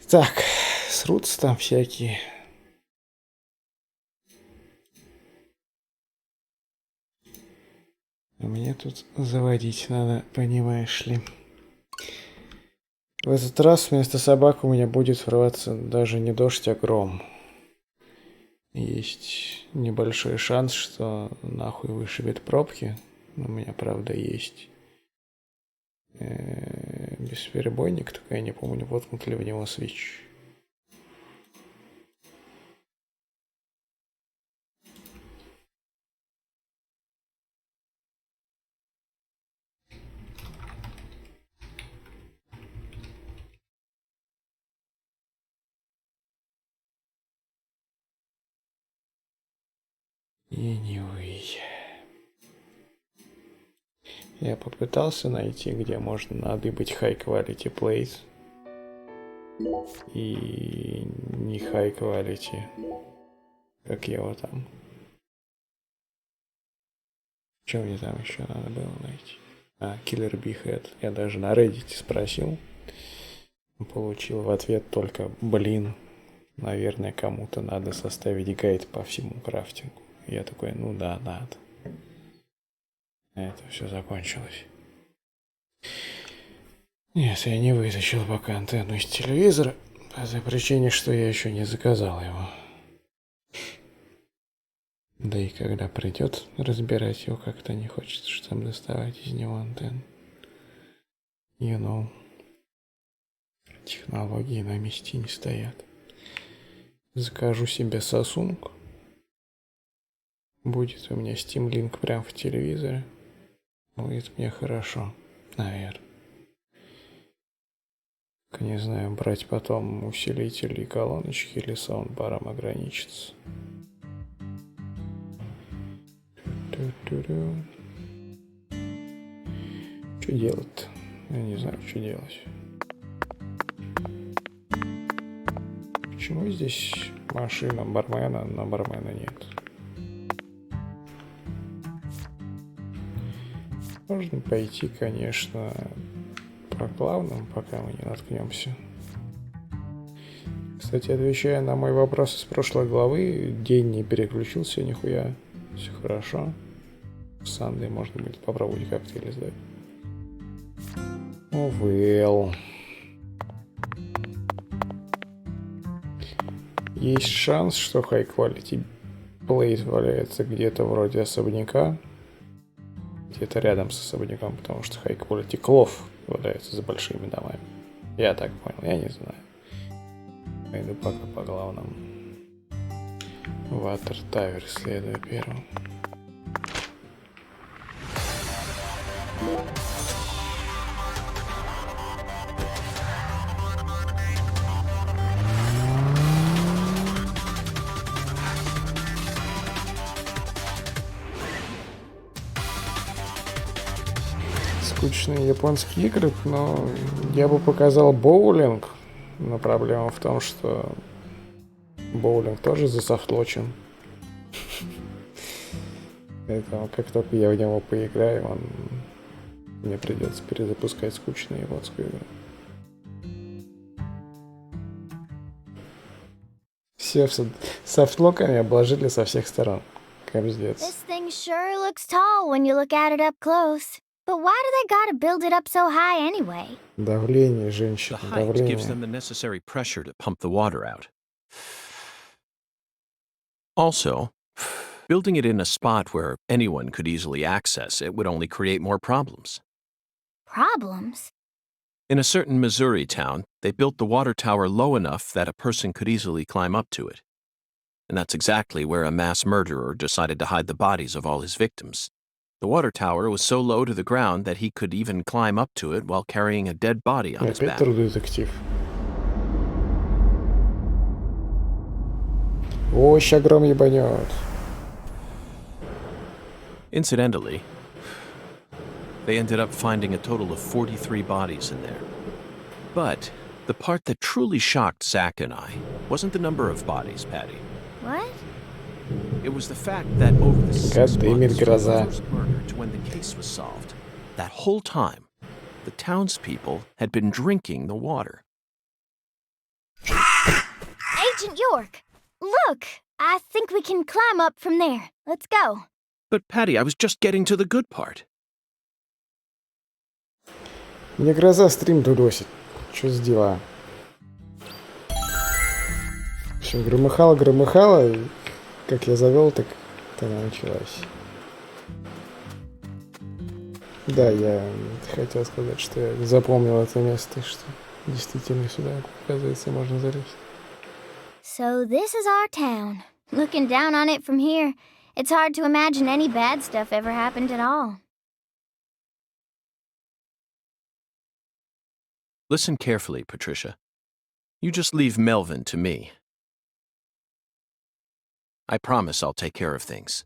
Так, срутся там всякие. А мне тут заводить надо, понимаешь ли. В этот раз вместо собак у меня будет врываться даже не дождь, а гром. Есть небольшой шанс, что нахуй вышибет пробки. У меня, правда, есть бесперебойник, только я не помню, воткнут ли в него свич. Anyway. Я попытался найти, где можно надыбать high quality plates. И не high quality. Как его там. Что мне там еще надо было найти? Killer Bee Head. Я даже на Reddit спросил. Получил в ответ только, блин, наверное, кому-то надо составить гайд по всему крафтингу. Я такой, ну да, надо. Это все закончилось. Нет, я не вытащил пока антенну из телевизора, по той причине, что я еще не заказал его. Да и когда придет разбирать его, как-то не хочется, что там доставать из него антенну. You know. Технологии на месте не стоят. Закажу себе Samsung. Будет у меня Steam Link прямо в телевизоре. Будет мне хорошо, наверное. Не знаю, брать потом усилители и колоночки или саундбаром ограничиться. Что делать-то? Я не знаю, что делать. Почему здесь машина бармена, но бармена нет? Можно пойти, конечно, по главным, пока мы не наткнемся. Кстати, отвечая на мой вопрос из прошлой главы, день не переключился нихуя. Все хорошо. В Сандей можно будет попробовать коктейль сдать. Oh well. Есть шанс, что high quality plate валяется где-то вроде особняка. Где-то рядом с особняком, потому что high quality cloth валяется за большими домами. Я так понял, я не знаю. Пойду пока по главному. Water Tower следую первым. Скучные японские игры, но я бы показал боулинг. Но проблема в том, что боулинг тоже засофтлочен. Поэтому как только я в него поиграю, мне придется перезапускать скучную японскую игру. Все софтлоками обложили со всех сторон. Капздец. This thing sure looks tall when you look at it up close. But why do they gotta build it up so high anyway? Давление, женщина, The height давление. gives them the necessary pressure to pump the water out. Also, building it in a spot where anyone could easily access it would only create more problems. Problems? In a certain Missouri town, they built the water tower low enough that a person could easily climb up to it. And that's exactly where a mass murderer decided to hide the bodies of all his victims. The water tower was so low to the ground that he could even climb up to it while carrying a dead body on his Опять back. True Detective. О, ща гром ебанет. Incidentally, they ended up finding a total of 43 bodies in there. But the part that truly shocked Zach and I wasn't the number of bodies, Patty. What? It was the fact that over the 6 Goddammit, months from the гроза. first murder to when the case was solved, that whole time, the townspeople had been drinking the water. Agent York! Look! I think we can climb up from there. Let's go. But Patty, I was just getting to the good part. Мне гроза стрим дудосит. Что за дела? В общем, громыхало, и как я завел, так она началась. Да, я хотел сказать, что я запомнил это место, что действительно сюда, оказывается, можно залезть. So this is our town. Looking down on it from here, it's hard to imagine any bad stuff ever happened at all. Listen carefully, Patricia. You just leave Melvin to me. I promise I'll take care of things.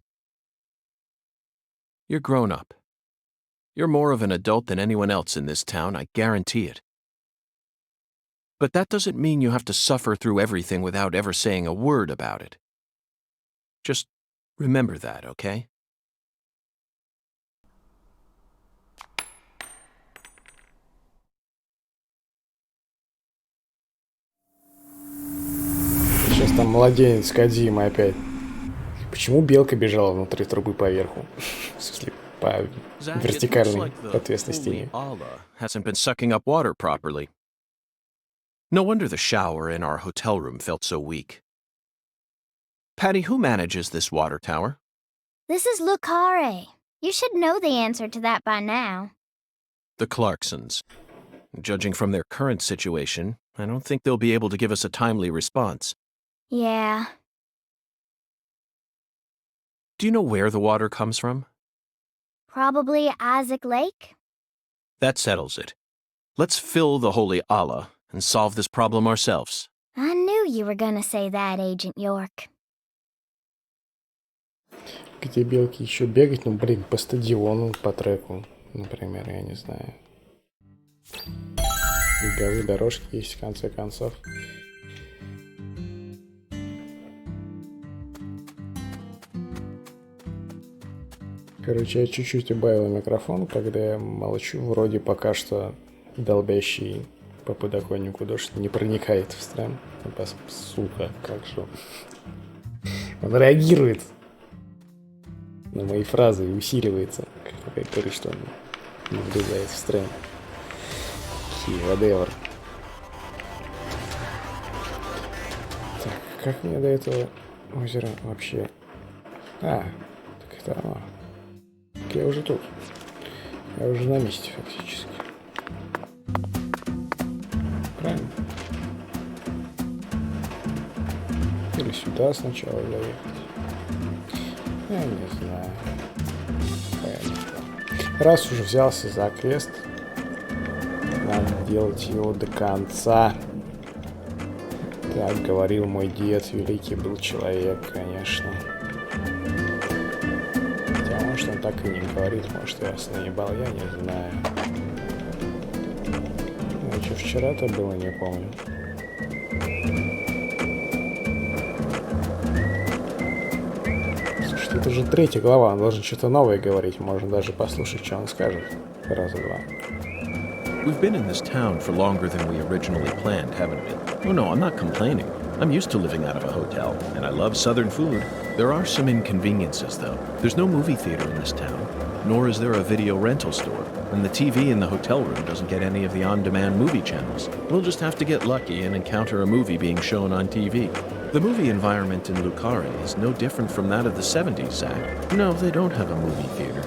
You're grown up. You're more of an adult than anyone else in this town, I guarantee it. But that doesn't mean you have to suffer through everything without ever saying a word about it. Just remember that, okay? Сейчас там младенец Кодзимы опять. Почему белка бежала внутри трубы поверху? В смысле, по вертикальной отвесной стене. Allah hasn't been sucking up water properly. No wonder the shower in our hotel room felt so weak. Patty, who manages this water tower? This is Lucare. You should know the answer to that by now. The Clarksons. Judging from their current situation, I don't think they'll be able to give us a timely response. Yeah. Do you know where the water comes from? Probably Isaac Lake? That settles it. Let's fill the holy Allah and solve this problem ourselves. I knew you were gonna say that, Agent York. Где белки еще бегать? Ну, блин, по стадиону, по треку, например, я не знаю. Беговые дорожки есть, в конце концов. Короче, я чуть-чуть убавил микрофон, когда я молчу. Вроде пока что долбящий по подоконнику дождь не проникает в стрим. Сука, как же он реагирует на мои фразы и усиливается, как говорит, что он не влезает в стрим. Whatever. Так, как мне до этого озера вообще... А, так это оно. Так я уже тут. Я уже на месте фактически. Правильно? Или сюда сначала заехать. Я не знаю. Раз уже взялся за крест, надо делать его до конца. Так говорил мой дед, великий был человек, конечно. Хотя, может, он так и не говорит, может, я наебал, я не знаю. Ну, что вчера-то было, не помню. Слушай, это же 3 глава, он должен что-то новое говорить, можно даже послушать, что он скажет. Раза-два. We've been in this town for longer than we originally planned, haven't we? Oh no, I'm not complaining. I'm used to living out of a hotel, and I love southern food. There are some inconveniences, though. There's no movie theater in this town, nor is there a video rental store, and the TV in the hotel room doesn't get any of the on-demand movie channels. We'll just have to get lucky and encounter a movie being shown on TV. The movie environment in Lucare is no different from that of the 70s, Zach. No, they don't have a movie theater.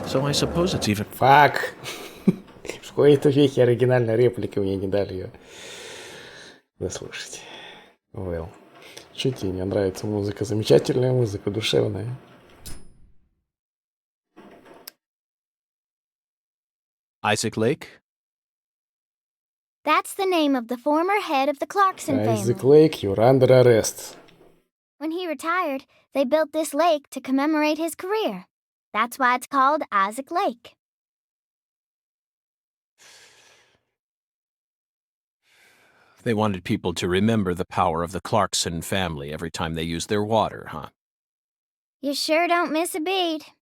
So I suppose it's even... Fuck! В какой-то веке оригинальная реплика, мне не дали ее дослушать. Well. Чё тебе не нравится музыка? Замечательная музыка, душевная. Isaac Lake? That's the name of the former head of the Clarkson family. Isaac Lake, you're under arrest. When he retired, they built this lake to commemorate his career. That's why it's called Isaac Lake. They wanted people to remember the power of the Clarkson family every time they used their water, huh? You sure don't miss a beat.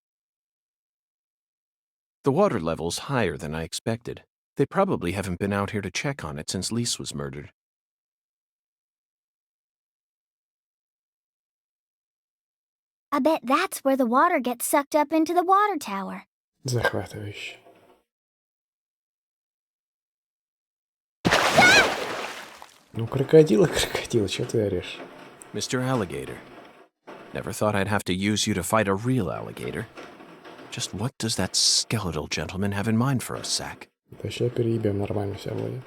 The water level's higher than I expected. They probably haven't been out here to check on it since Lise was murdered. I bet that's where the water gets sucked up into the water tower. Захватывающе. Ну, крокодил, чё ты орешь? Mr. Alligator. Never thought I'd have to use you to fight a real alligator. Just what does that skeletal gentleman have in mind for us, Zack? Да сейчас переебем, нормально все будет.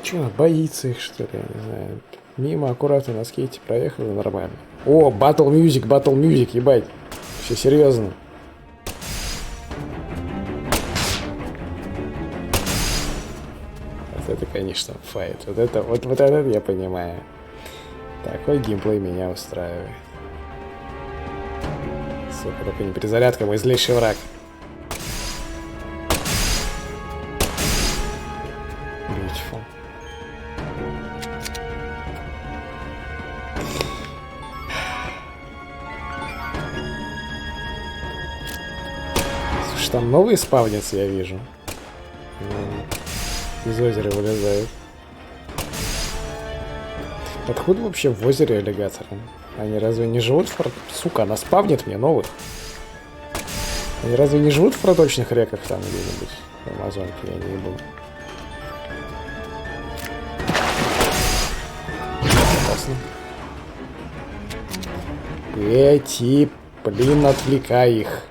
Чё, боится их, что ли, я не знаю. Мимо аккуратно на скейте проехал и нормально. О, батл мьюзик, ебать. Все серьезно. Вот это, конечно, файт. Вот это я понимаю. Такой геймплей меня устраивает. Сука, только не перезарядка, мой злейший враг. Beautiful. Слушай, там новые спавнятся, я вижу. Из озера вылезают. Откуда вообще в озере аллигаторы? Они разве не живут в... Сука, она спавнит мне новых. Они разве не живут в проточных реках там где-нибудь? В Амазонке, я не ебу. Опасно. Блин, отвлекай их.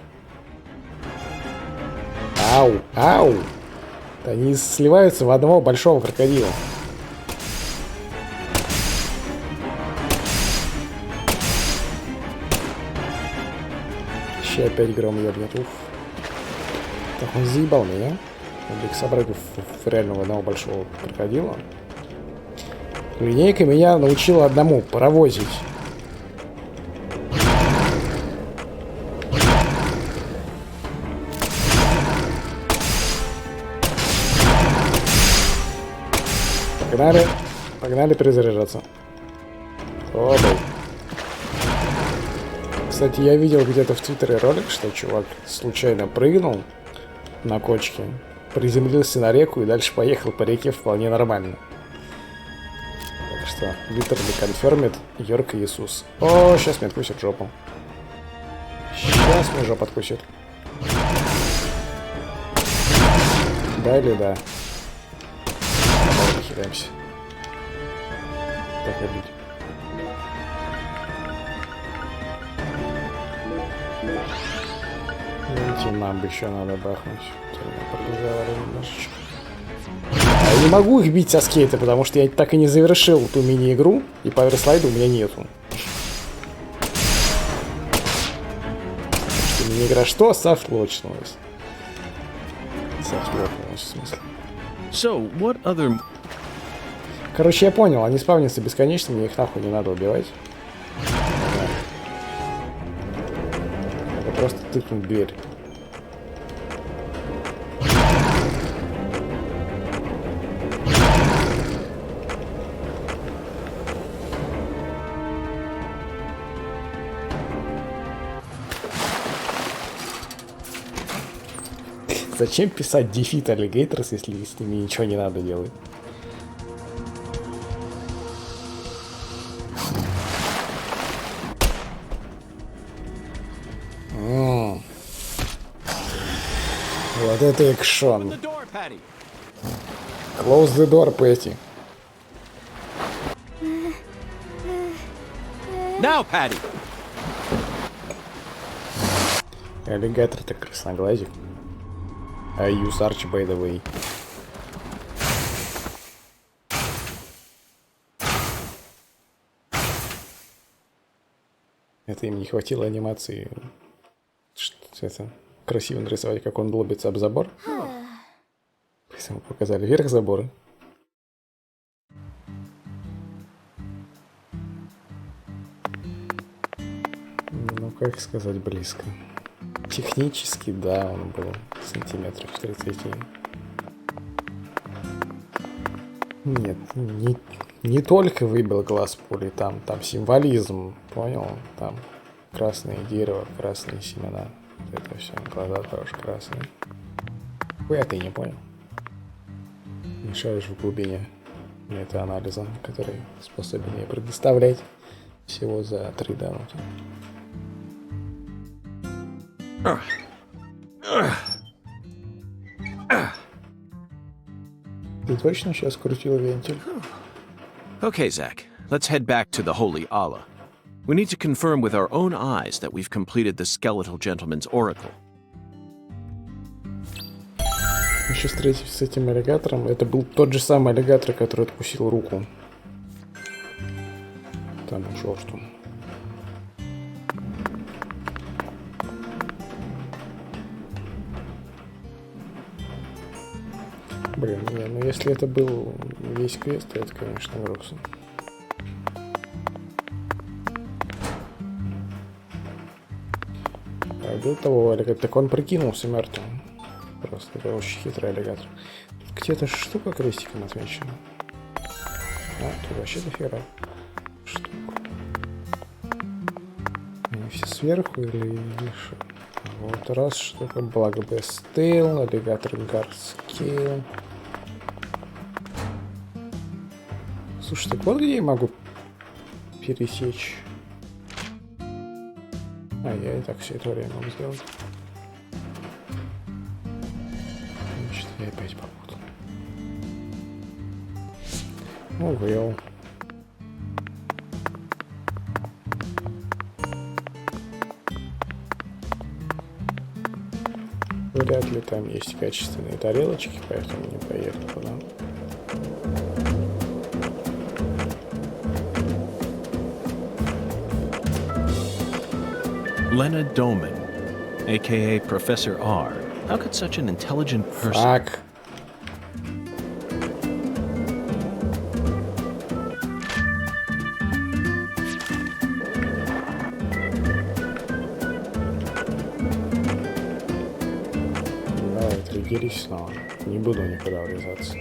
Ау. Они сливаются в одного большого крокодила. Ще опять гром ёбнет. Уф. Так он заебал меня. Надо их собрать в реального одного большого крокодила. Линейка меня научила одному — паровозить. Погнали перезаряжаться. О, блин. Кстати, я видел где-то в Твиттере ролик, что чувак случайно прыгнул на кочке, приземлился на реку и дальше поехал по реке вполне нормально. Так что, literally confirmed, Йорк Иисус. О, сейчас меня откусит жопу. Сейчас мне жопу откусит. Да или да? Давай хиляемся. Так убить. Видите, нам бы еще надо бахнуть. Немножечко. А я не могу их бить со скейта, потому что я так и не завершил ту мини-игру, и паверслайда у меня нету. Мини-игра что? Софтлочнулась. Софтлочнулась, в смысле. So, what other... Короче, я понял, они спавнятся бесконечно, мне их нахуй не надо убивать. Надо просто тыкнуть дверь. Зачем писать defeat alligators, если с ними ничего не надо делать? Вот это экшон. Close the door, Пэтти. Now, Patty! Аллигатор-то красноглазик. I use Arch, by the way. Это им не хватило анимации. Что это? Красиво нарисовать, как он лобится об забор. Поэтому показали верх забора. Ну, как сказать, близко. Технически, да, он был сантиметров 30. Нет, не только выбил глаз пули, там символизм, понял? Там красное дерево, красные семена. Вот это все, глаза тоже красные. Хуя ты не понял? Мешаешь в глубине. метаанализа, который способен ей предоставлять всего за 3 донута. Ты точно сейчас крутил вентиль? Okay, Zach, let's head back to the Holy Allah. We need to confirm with our own eyes that we've completed the skeletal gentleman's oracle. Еще встретились с этим аллигатором. Это был тот же самый аллигатор, который откусил руку. Там ушел что. Блин, не, ну если это был весь квест, то это, конечно, грустно. А был того аллигатора, так он прикинулся мертвым. Просто это очень хитрый аллигатор. Тут где-то штука крестиком отмечена. А, тут вообще дофига штук. Они все сверху или выше? Вот раз штука, благо Бестейл, аллигатор Гарскейл. Слушай, так вот где я могу пересечь. А, я и так все это время могу сделать. Значит, я опять попутал. Ну, вел. Вряд ли там есть качественные тарелочки, поэтому не поеду туда. Lena Doman, aka Professor R. How could such an intelligent person... Так. Давай, триггерись снова. Не буду никуда врезаться.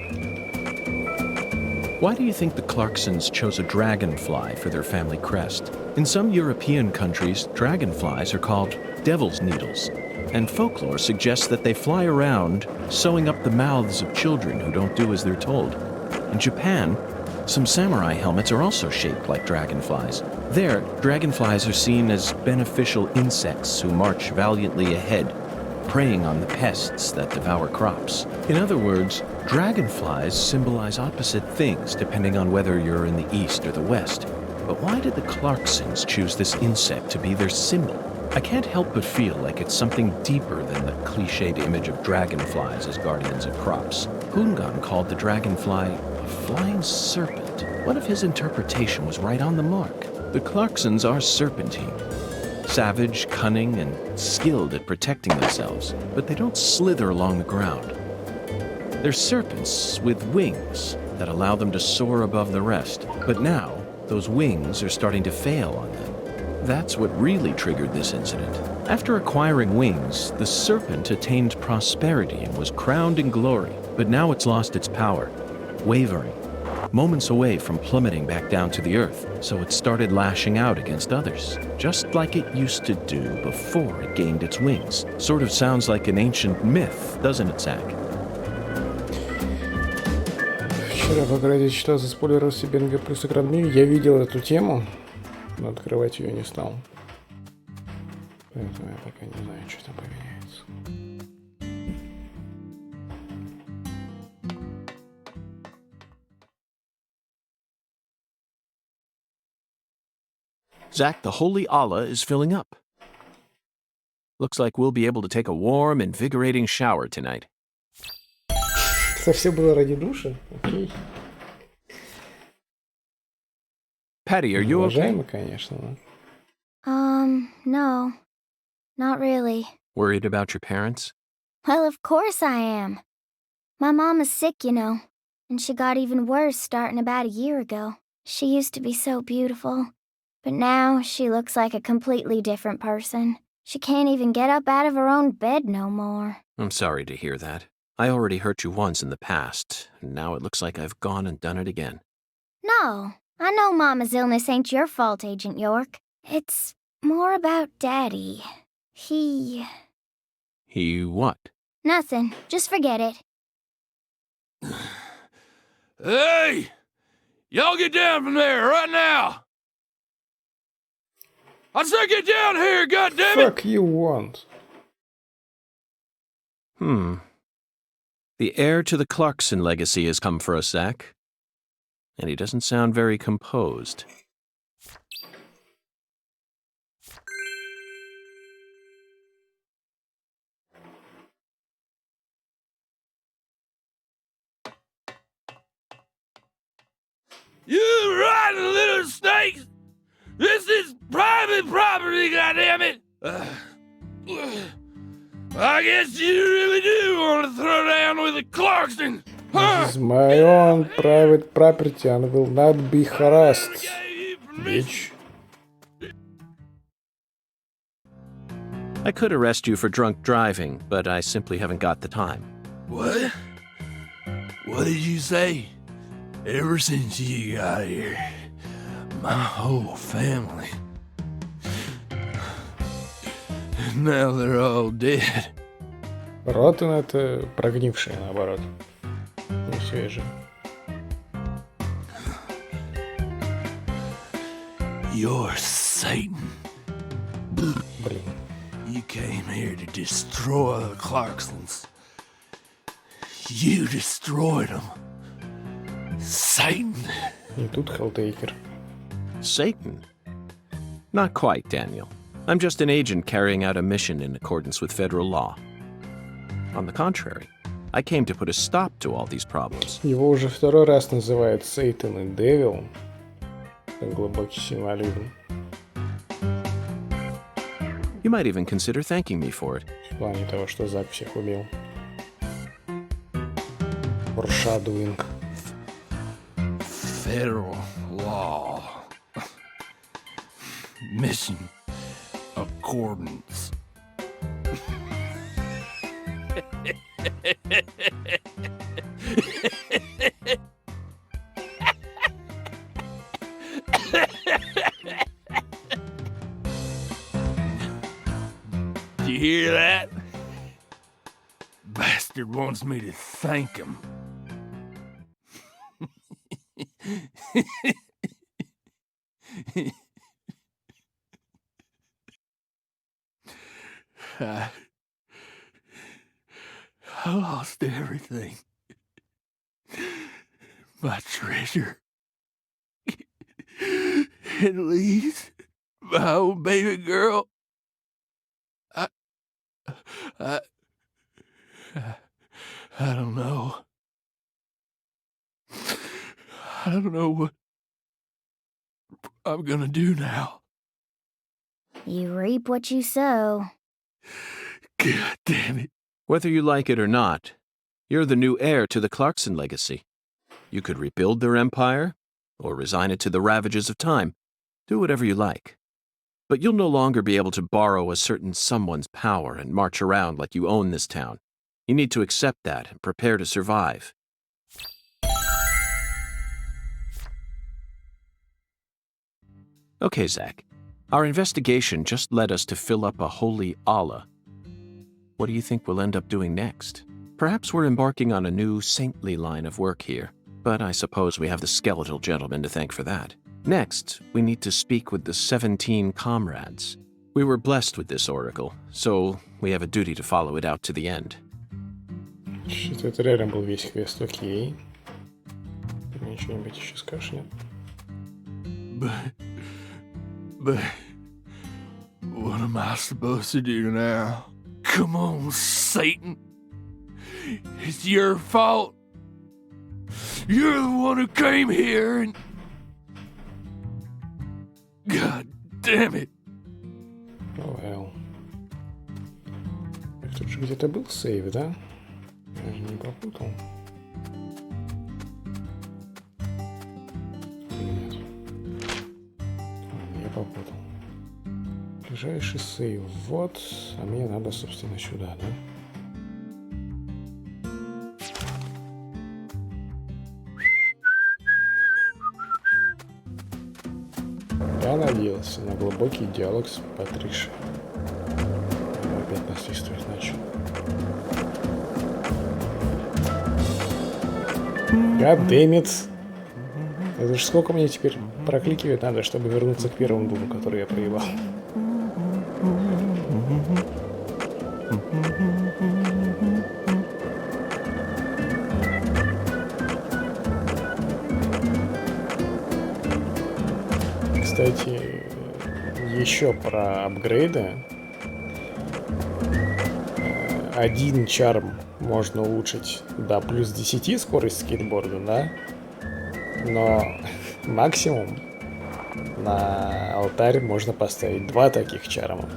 Why do you think the Clarksons chose a dragonfly for their family crest? In some European countries, dragonflies are called devil's needles, and folklore suggests that they fly around, sewing up the mouths of children who don't do as they're told. In Japan, some samurai helmets are also shaped like dragonflies. There, dragonflies are seen as beneficial insects who march valiantly ahead, preying on the pests that devour crops. In other words, dragonflies symbolize opposite things depending on whether you're in the east or the west. But why did the Clarksons choose this insect to be their symbol? I can't help but feel like it's something deeper than the cliched image of dragonflies as guardians of crops. Hungan called the dragonfly a flying serpent. What if his interpretation was right on the mark? The Clarksons are serpentine. Savage, cunning, and skilled at protecting themselves, but they don't slither along the ground. They're serpents with wings that allow them to soar above the rest, but now those wings are starting to fail on them. That's what really triggered this incident. After acquiring wings, the serpent attained prosperity and was crowned in glory, but now it's lost its power, wavering, moments away from plummeting back down to the earth, so it started lashing out against others, just like it used to do before it gained its wings. Sort of sounds like an ancient myth, doesn't it, Zach? Вчера в ограде читал, заспойлерил себе НГ плюс экран мини. Я видел эту тему, но открывать ее не стал. Поэтому я пока не знаю, что там поменяется. Zach, the Holy Allah is filling up. Looks like we'll be able to take a warm, invigorating shower tonight. Это все было ради душа? Окей. Patty, are you okay? Уважаемо, конечно. No. Not really. Worried about your parents? Well, of course I am. My mom is sick, you know, and she got even worse starting about a year ago. She used to be so beautiful, but now she looks like a completely different person. She can't even get up out of her own bed no more. I'm sorry to hear that. I already hurt you once in the past, and now it looks like I've gone and done it again. No, I know Mama's illness ain't your fault, Agent York. It's more about Daddy. He what? Nothing. Just forget it. Hey! Y'all get down from there right now. I said get down here, goddammit! Fuck you want? The heir to the Clarkson legacy has come for us, Zach. And he doesn't sound very composed. You rotten little snakes! This is private property, goddammit! I guess you really do want to throw down with the Clarkson, huh? This is my own private property and will not be harassed, bitch. I could arrest you for drunk driving, but I simply haven't got the time. What? What did you say? Ever since you got here, my whole family. Now they're all dead. Rotten — это прогнившие, наоборот. Не свежие. You're Satan. Блин. You came here to destroy the Clarksons. You destroyed them. Satan. И тут Helltaker. Satan? Not quite, Daniel. I'm just an agent carrying out a mission in accordance with federal law. On the contrary, I came to put a stop to all these problems. Его уже второй раз называют Satan и Devil. Как глубокий символизм. You might even consider thanking me for it. В плане того, что Зак всех убил. Foreshadowing. Federal law. Mission accordance. Do you hear that? Bastard wants me to thank him. I lost everything. My treasure. At least my old baby girl. I don't know. I don't know what I'm gonna do now. You reap what you sow. God damn it. Whether you like it or not, you're the new heir to the Clarkson legacy. You could rebuild their empire, or resign it to the ravages of time. Do whatever you like. But you'll no longer be able to borrow a certain someone's power and march around like you own this town. You need to accept that and prepare to survive. Okay, Zach. Our investigation just led us to fill up a holy Allah. What do you think we'll end up doing next? Perhaps we're embarking on a new saintly line of work here, but I suppose we have the skeletal gentleman to thank for that. Next, we need to speak with the 17 comrades. We were blessed with this oracle, so we have a duty to follow it out to the end. Что-то это реально был весь квест, окей. Ты мне что-нибудь еще скажешь, нет? But what am I supposed to do now? Come on, Satan. It's your fault. You're the one who came here and... God damn it. Well. Так тут же где-то был сейв, да? Я же не попутал. Или нет? Я попутал. Ближайший сейв вот, а мне надо, собственно, сюда, да? Я надеялся на глубокий диалог с Патришей. Опять насвистывать начал. God damn it. Это же сколько мне теперь прокликивать надо, чтобы вернуться к первому дому, который я проебал. Кстати, еще про апгрейды. Один чарм можно улучшить до плюс 10 скорость скейтборда, да? Но максимум на алтарь можно поставить 2 таких чарма.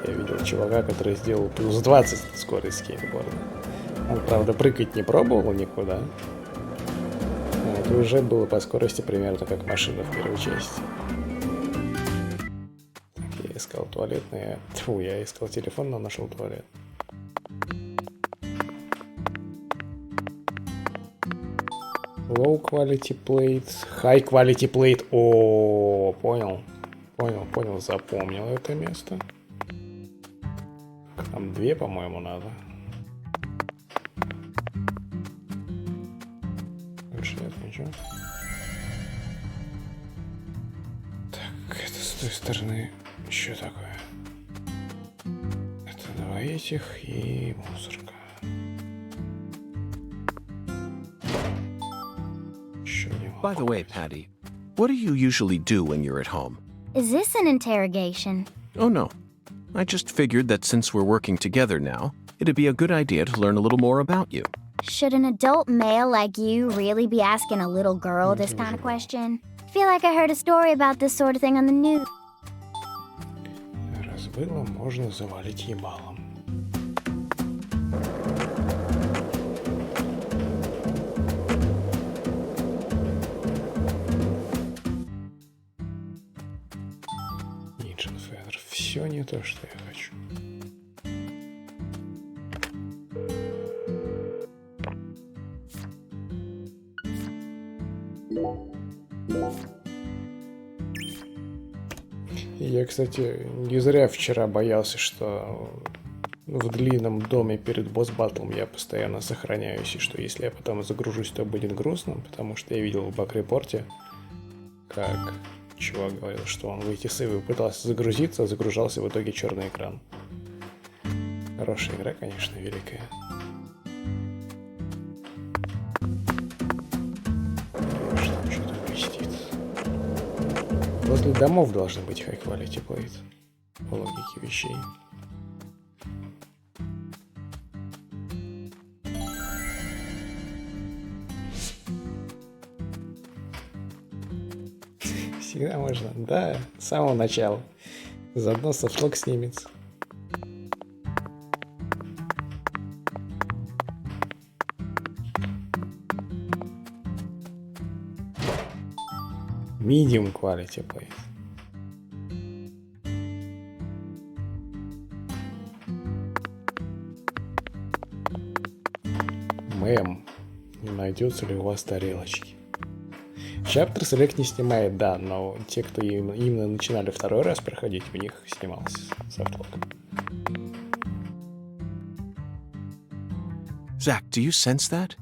Я видел чувака, который сделал плюс 20 скорость скейтборда. Он, правда, прыгать не пробовал никуда. Но это уже было по скорости примерно как машина в первой части. Так, я искал туалетный. Тьфу, я искал телефон, но нашел туалет. Low quality plate, high quality plate. О, понял, запомнил это место. Там 2, по-моему, надо. Больше нет ничего. Так, это с той стороны еще такое. Это 2 этих и мусорка. By the way, Patty, what do you usually do when you're at home? Is this an interrogation? Oh, no. I just figured that since we're working together now, it'd be a good idea to learn a little more about you. Should an adult male like you really be asking a little girl this kind of question? I feel like I heard a story about this sort of thing on the news. Раз было, можно завалить ебалом. Все не то, что я хочу. Я, кстати, не зря вчера боялся, что в длинном доме перед босс-баттлом я постоянно сохраняюсь, и что если я потом загружусь, то будет грустно, потому что я видел в баг-репорте, как чувак говорил, что он в эти сейвы пытался загрузиться, а загружался в итоге черный экран. Хорошая игра, конечно, великая. Что-то блестит. Возле домов должны быть high quality plate. По логике вещей. Всегда можно, да, с самого начала. Заодно софтлок снимется. Medium quality plate. Мэм, не найдется ли у вас тарелочки? Chapter Select не снимает, да, но те, кто именно начинали второй раз проходить, у них снимался софтлок. Zach, do you sense that?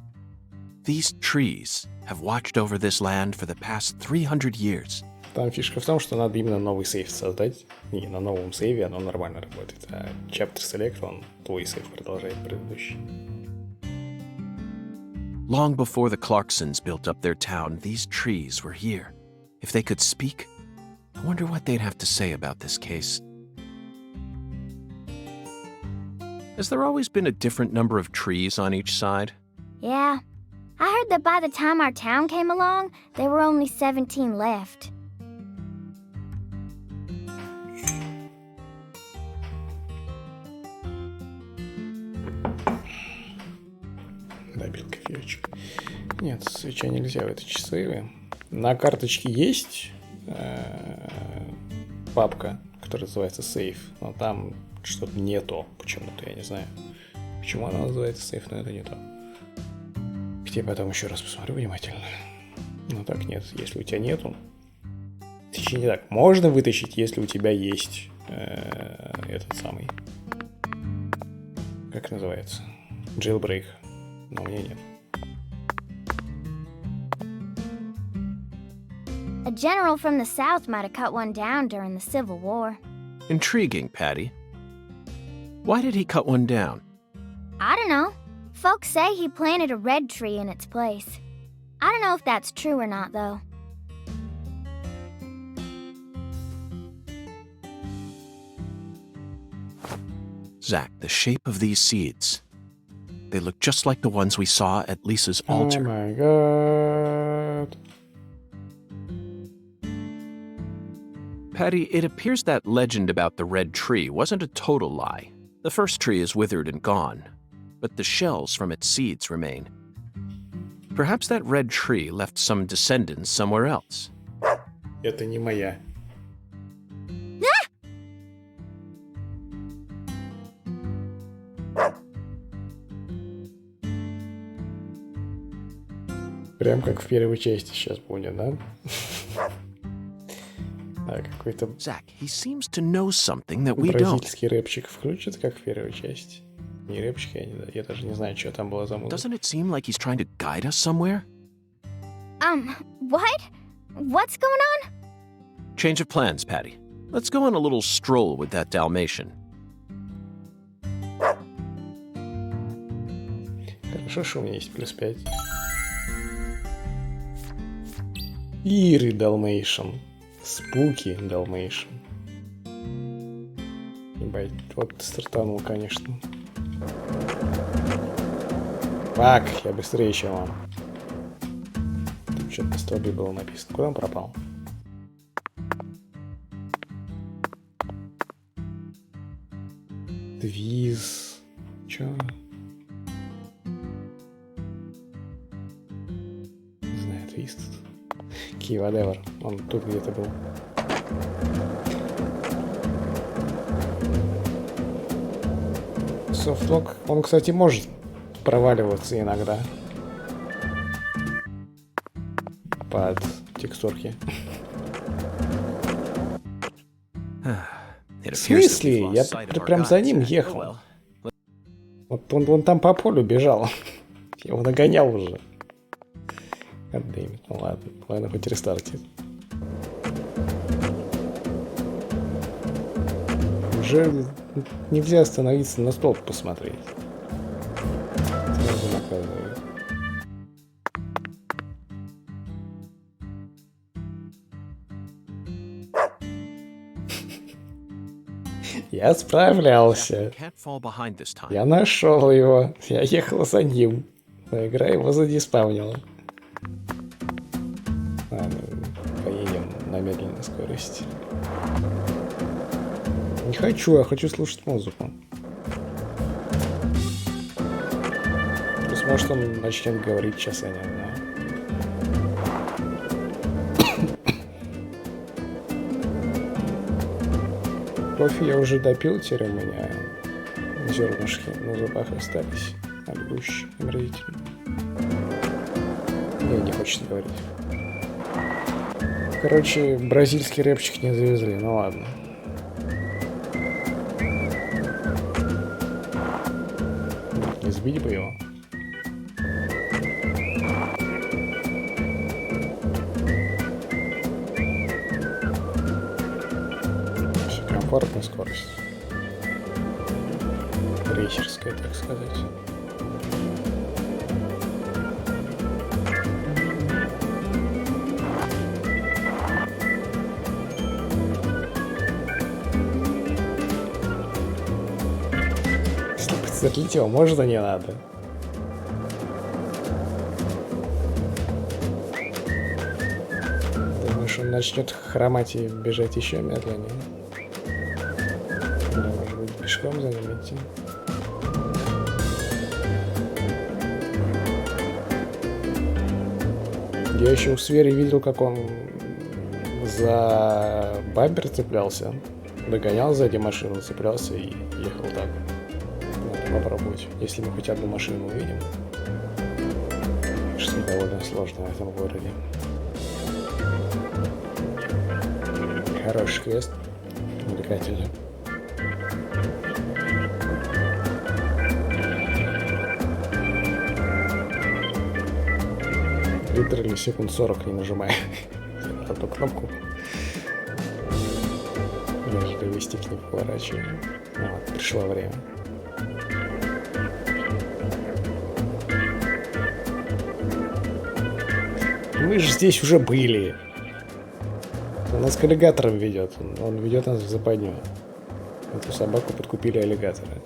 These trees have watched over this land for the past 300 years. Там фишка в том, что надо именно новый сейф создать, и на новом сейве оно нормально работает, а Chapter Select, он твой сейф продолжает предыдущий. Long before the Clarksons built up their town, these trees were here. If they could speak, I wonder what they'd have to say about this case. Has there always been a different number of trees on each side? Yeah. I heard that by the time our town came along, there were only 17 left. Добил кофеечек. Нет, свеча нельзя в этой сейве. На карточке есть папка, которая называется Save, но там что-то не то почему-то, я не знаю. Почему она называется Save, но это не то. Я потом еще раз посмотрю внимательно. Ну так нет, если у тебя нету. Точнее не так, можно вытащить, если у тебя есть этот самый. Как называется? Jailbreak. Но у меня нет. general from the South might have cut one down during the Civil War. Intriguing, Patty. Why did he cut one down? I don't know. Folks say he planted a red tree in its place. I don't know if that's true or not, though. Zach, the shape of these seeds. They look just like the ones we saw at Lisa's altar. Oh my god. Patty, it appears that legend about the red tree wasn't a total lie. The first tree is withered and gone, but the shells from its seeds remain. Perhaps that red tree left some descendants somewhere else. Это не моя. Прям как в первой части сейчас будет, да? А какой-то Zach, he seems to know something that we don't. бразильский рэпчик включит, как в первой части. Не рэпчик, я даже не знаю, что там было за музыка. Doesn't it seem like he's trying to guide us somewhere? What? What's going on? Change of plans, Patty. Let's go on a little stroll with that Dalmatian. Хорошо, что у меня есть +5. Иры Далмейшн. Спуки Далмейшн. Ебать, вот стартанул, конечно. Фак, я быстрее, чем он. Тут что-то на столбе было написано. Куда он пропал? Твиз. Чё? Не знаю, твиз тут. Key, whatever. Он тут где-то был. Софтлок, он, кстати, может проваливаться иногда. Под текстурки. В смысле? Я прям за ним ехал. Вот он там по полю бежал. Я его нагонял уже. Goddammit. Ну ладно, хоть рестартит. Уже нельзя остановиться на столб посмотреть. Сразу наказывают. Я справлялся. Я нашел его. Я ехал за ним. Но игра его задиспавнила. Ладно, поедем на медленной скорости. Не хочу, я хочу слушать музыку. Плюс, может, он начнет говорить, сейчас я не знаю. Кофе я уже допил, теперь у меня зернышки на зубах остались. Обгущ, омерзительно. Не хочет говорить. Короче, бразильский рэпчик не завезли, ну ладно. Не сбить бы его. Все, комфортная скорость. Рейсерская, так сказать. Затлить его можно, не надо. Думаешь, он начнет хромать и бежать еще медленнее? Или, может быть, пешком за ним идти? Я еще у Свери видел, как он за бампер цеплялся. Догонял сзади машину, цеплялся и ехал так. Попробовать, если мы хоть одну машину увидим. Что довольно сложно в этом городе. Хороший квест. Увлекательно. Литерально секунд 40 не нажимая. вот эту кнопку. Даже левый-стик не поворачиваю. Ну, вот, пришло время. Мы же здесь уже были. Он нас к аллигаторам ведет. Он ведет нас в западню. Эту собаку подкупили аллигаторы.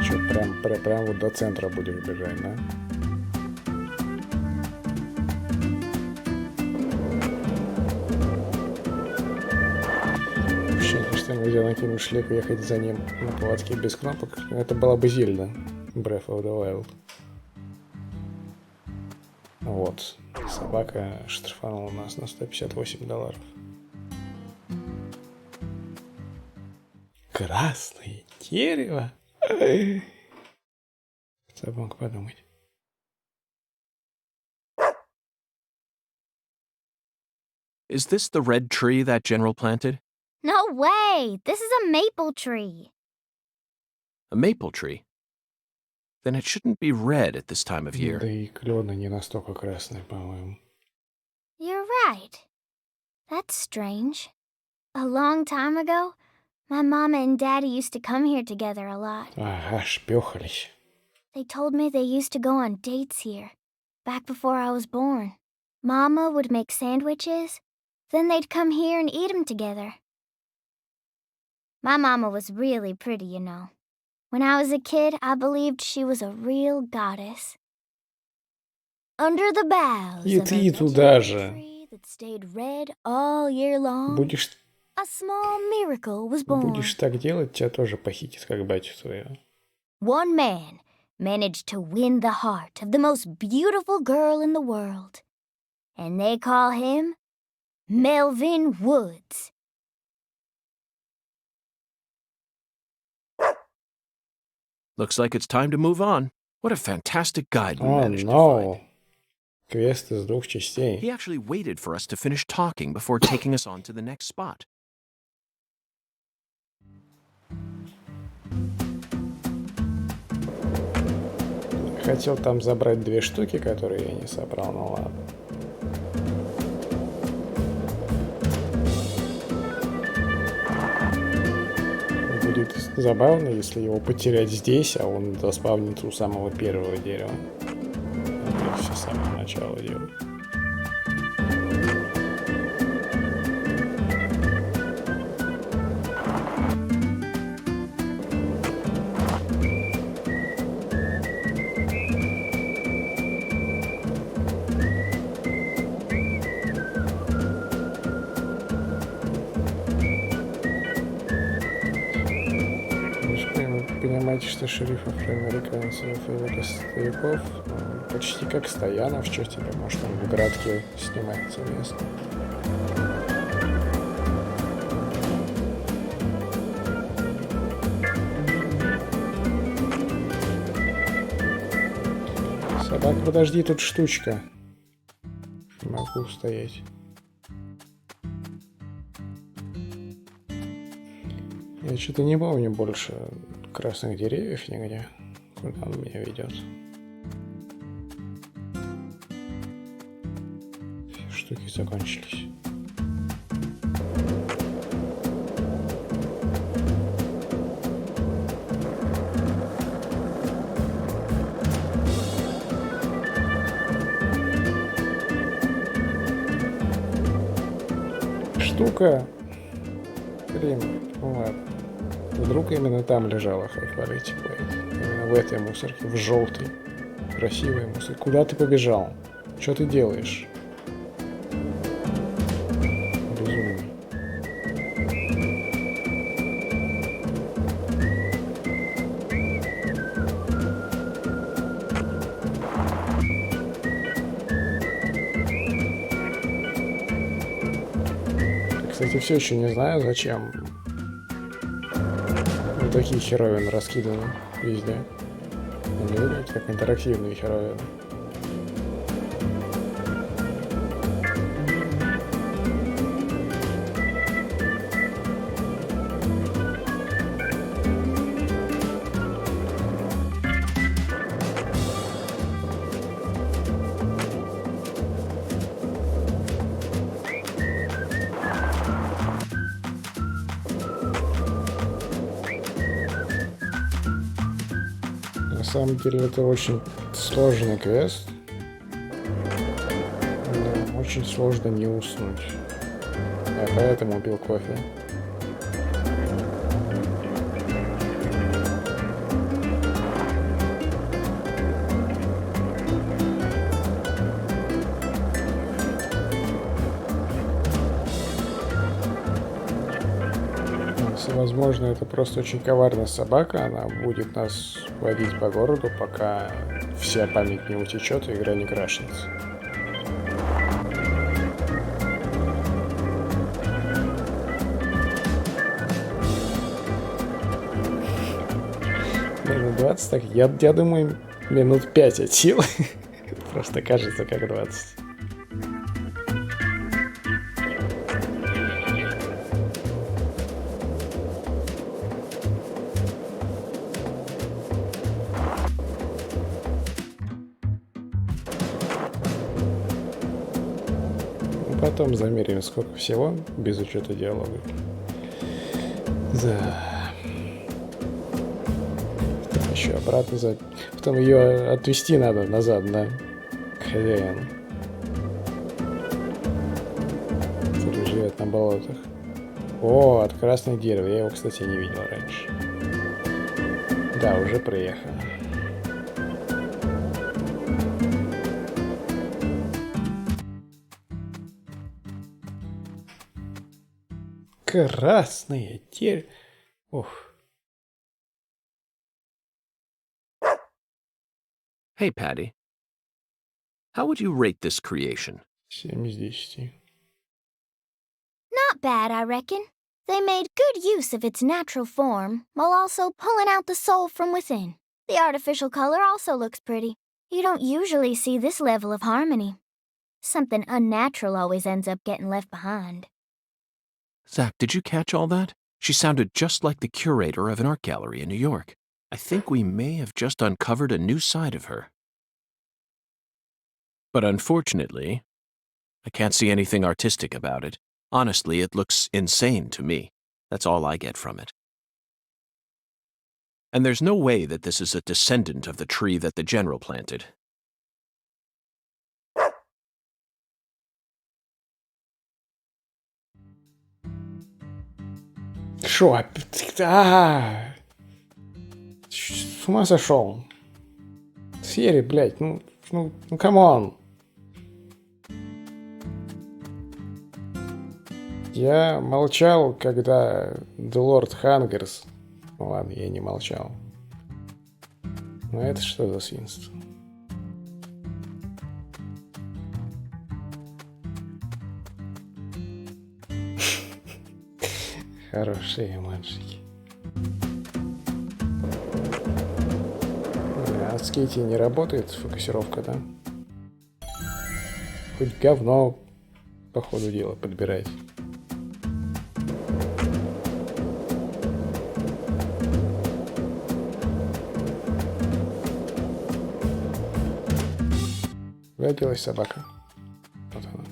Че, прям вот до центра будешь бежать, да? Что мы делаем кинуть шлейку, ехать за ним на поводке без кнопок. Это была бы Зельда. Breath of the Wild. Вот. Собака штрафанула нас на $158. Красное дерево. Кто бы мог подумать. Is this the red tree that General planted? No way! This is a maple tree. A maple tree? Then it shouldn't be red at this time of Да year. и клены не настолько красные, по-моему. You're right. That's strange. A long time ago, my mama and daddy used to come here together a lot. Ага, шпёхались. They told me they used to go on dates here, back before I was born. Mama would make sandwiches, then they'd come here and eat them together. My mama was really pretty, you know. When I was a kid, I believed she was a real goddess. Under the boughs И of a ты туда legendary же. tree that stayed red all year long, Будешь a small miracle was born. Будешь так делать, тебя тоже похитят, как батю твоего. One man managed to win the heart of the most beautiful girl in the world, and they call him Melvin Woods. Looks like it's time to move on. What a fantastic guide we О, managed to find. no. Квест из 2 частей. He actually waited for us to finish talking before taking us on to the next spot. Хотел там забрать 2 штуки, которые я не собрал, ну ладно. Будет забавно, если его потерять здесь, а он заспавнится у самого первого дерева. Я все с самого начала делаю. Понимаете, что шериф афроамериканцев и его стариков почти как Стоянов, что тебе, может, он в городке снимается место. Собак, подожди, тут штучка. Не могу стоять. Я что-то не помню больше красных деревьев нигде, куда он меня ведет. Все штуки закончились. Штука. Блин, ну ладно. Вдруг именно там лежала High-Quality Plate. Именно в этой мусорке, в желтой. Красивой мусорке. Куда ты побежал? Что ты делаешь? Безумный. Кстати, все еще не знаю, зачем вот такие херовины раскиданы везде. Они выглядят как интерактивные херовины. самом деле это очень сложный квест. Но очень сложно не уснуть. Я поэтому пил кофе. Возможно, это просто очень коварная собака. Она будет нас водить по городу, пока вся память не утечет и игра не крашнется. Минут 20, так я думаю, минут 5 от силы. Просто кажется, как 20. Потом замерим, сколько всего, без учета диалога. Да. Потом еще обратно за... Потом ее отвезти надо назад, да? К хозяину. Который живет на болотах. О, от красного дерева. Я его, кстати, не видел раньше. Да, уже приехал. Красное дерево. Ух. Hey, Patty. How would you rate this creation? 7 из 10. Not bad, I reckon. They made good use of its natural form, while also pulling out the soul from within. The artificial color also looks pretty. You don't usually see this level of harmony. Something unnatural always ends up getting left behind. Zach, did you catch all that? She sounded just like the curator of an art gallery in New York. I think we may have just uncovered a new side of her. But unfortunately, I can't see anything artistic about it. Honestly, it looks insane to me. That's all I get from it. And there's no way that this is a descendant of the tree that the general planted. Шо? С ума сошел. Сери, блядь, ну, камон. Я молчал, когда The Lord Hungers... Ну ладно, я не молчал. Но это что за свинство? Хорошие мальчики. А в скейте не работает фокусировка, да? Хоть говно по ходу дела подбирать. Выбилась собака. Вот она.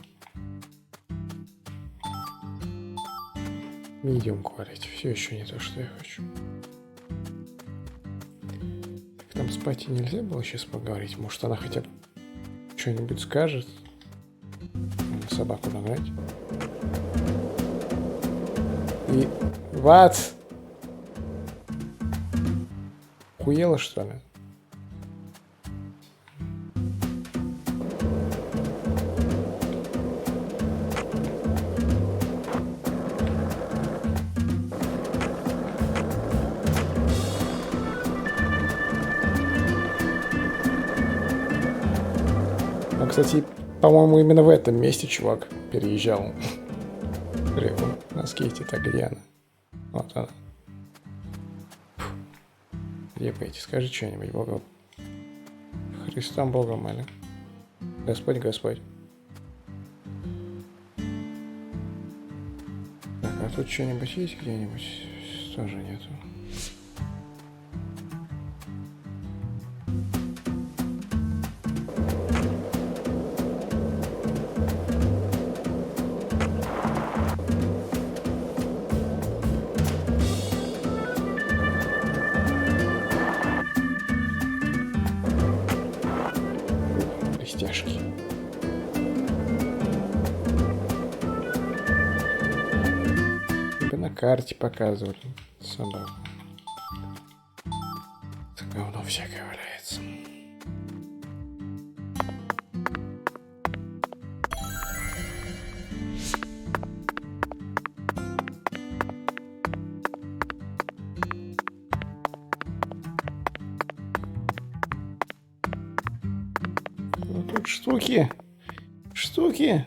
Не идем курить. Все еще не то, что я хочу. Так там с Пати нельзя было сейчас поговорить? Может, она хотя бы что-нибудь скажет? Собаку нагнать. И... What? Хуела, что ли? Кстати, по-моему, именно в этом месте чувак переезжал реку на скейте. Так, где она? Вот она. Где пойти? Скажи что-нибудь, Бога. Христом Богом моли. Господь, Господь. Так, а тут что-нибудь есть где-нибудь? Тоже нету. Костяшки. На карте показывали собаку. Говно всякое валяется. Ну, тут штуки. Штуки.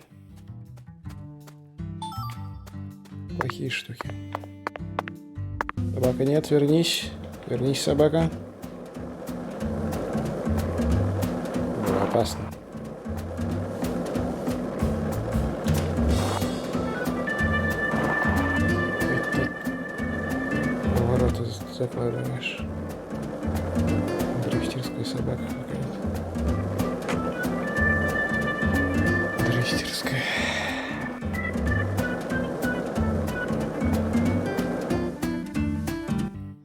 Плохие штуки. Собака, нет, вернись. Вернись, собака. Было опасно. Ты повороты закладываешь. Дрифтерская собака какая-то. Дрифтерская.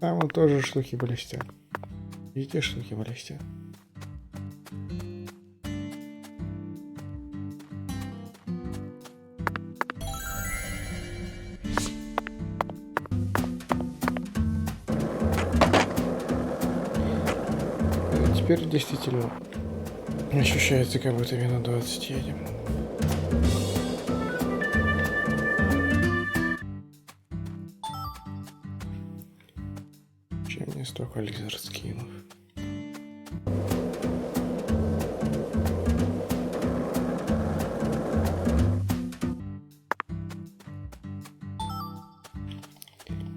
Там вон тоже штуки блестят. Видите, штуки блестят. Теперь действительно ощущается, как будто минут 20 едем. Чем мне столько лизер скинув?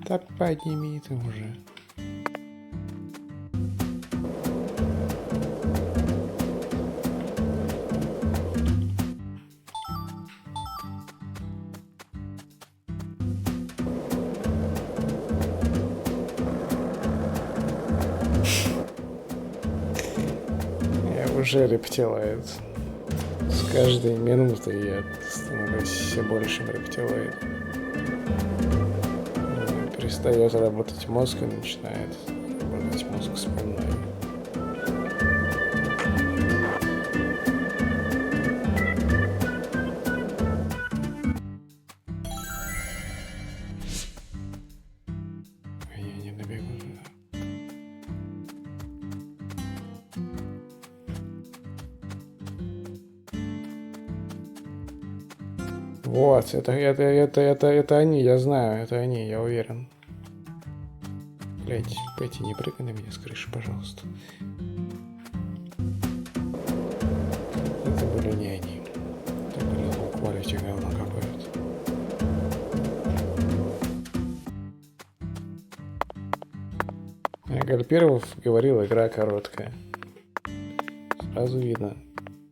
Да подними ты уже. Уже рептилоид. С каждой минутой я становлюсь все большим рептилоидом. Перестает работать мозг и начинает работать мозг спинной. Я не добегу туда. Вот, это они, я знаю, это они, я уверен. Блять, Петти, не прыгай на меня с крыши, пожалуйста. Это были не они. Это были quality говно какое-то. Гальперов говорил, игра короткая. Сразу видно,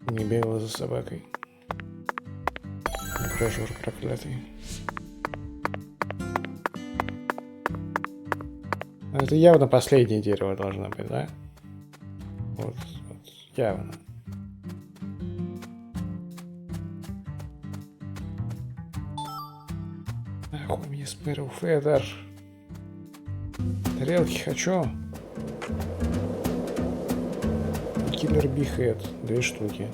не бегал за собакой. Прожор проклятый. Это явно последнее дерево должно быть, да? Вот, явно. Нахуй мне спэрил федер. Тарелки хочу. Киллер бихет. 2 штуки.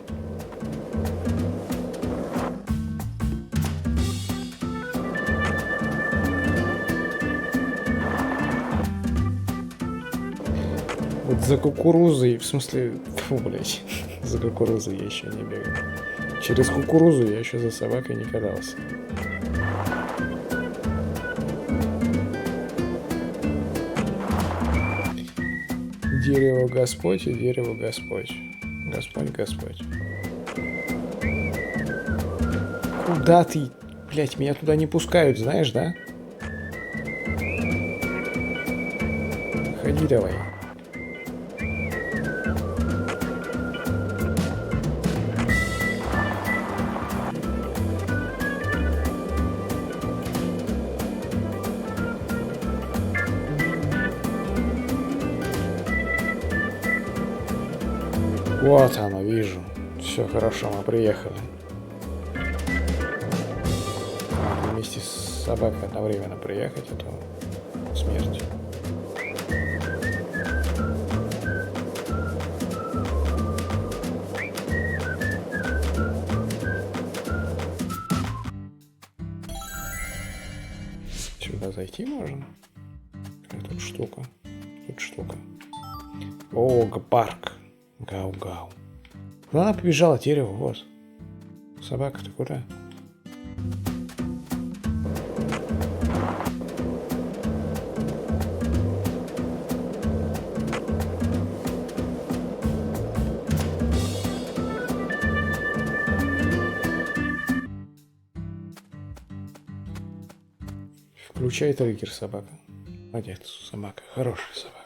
Вот за кукурузой, в смысле, фу, блять, за кукурузой я еще не бегал. Через кукурузу я еще за собакой не катался. Дерево Господь и дерево Господь. Господь, Господь. Куда ты? Блять, меня туда не пускают, знаешь, да? Ходи давай. Вот оно, вижу. Все хорошо, мы приехали. Надо вместе с собакой одновременно приехать, а то смерть. зайти можно? Какая тут штука? Тут штука. О, парк. Гау-гау. Ну, она побежала к дереву, вот. Собака, ты куда? Включай триггер, собака. Молодец, собака. Хорошая собака.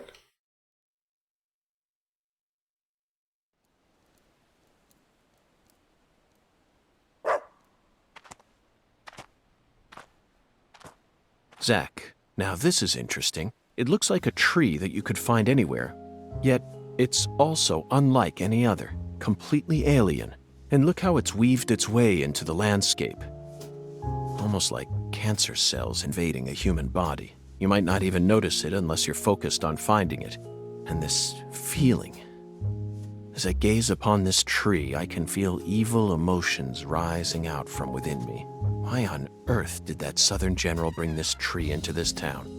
Zach, now this is interesting. It looks like a tree that you could find anywhere. Yet, it's also unlike any other, completely alien. And look how it's weaved its way into the landscape. Almost like cancer cells invading a human body. You might not even notice it unless you're focused on finding it. And this feeling. As I gaze upon this tree, I can feel evil emotions rising out from within me. Why on earth did that Southern general bring this tree into this town?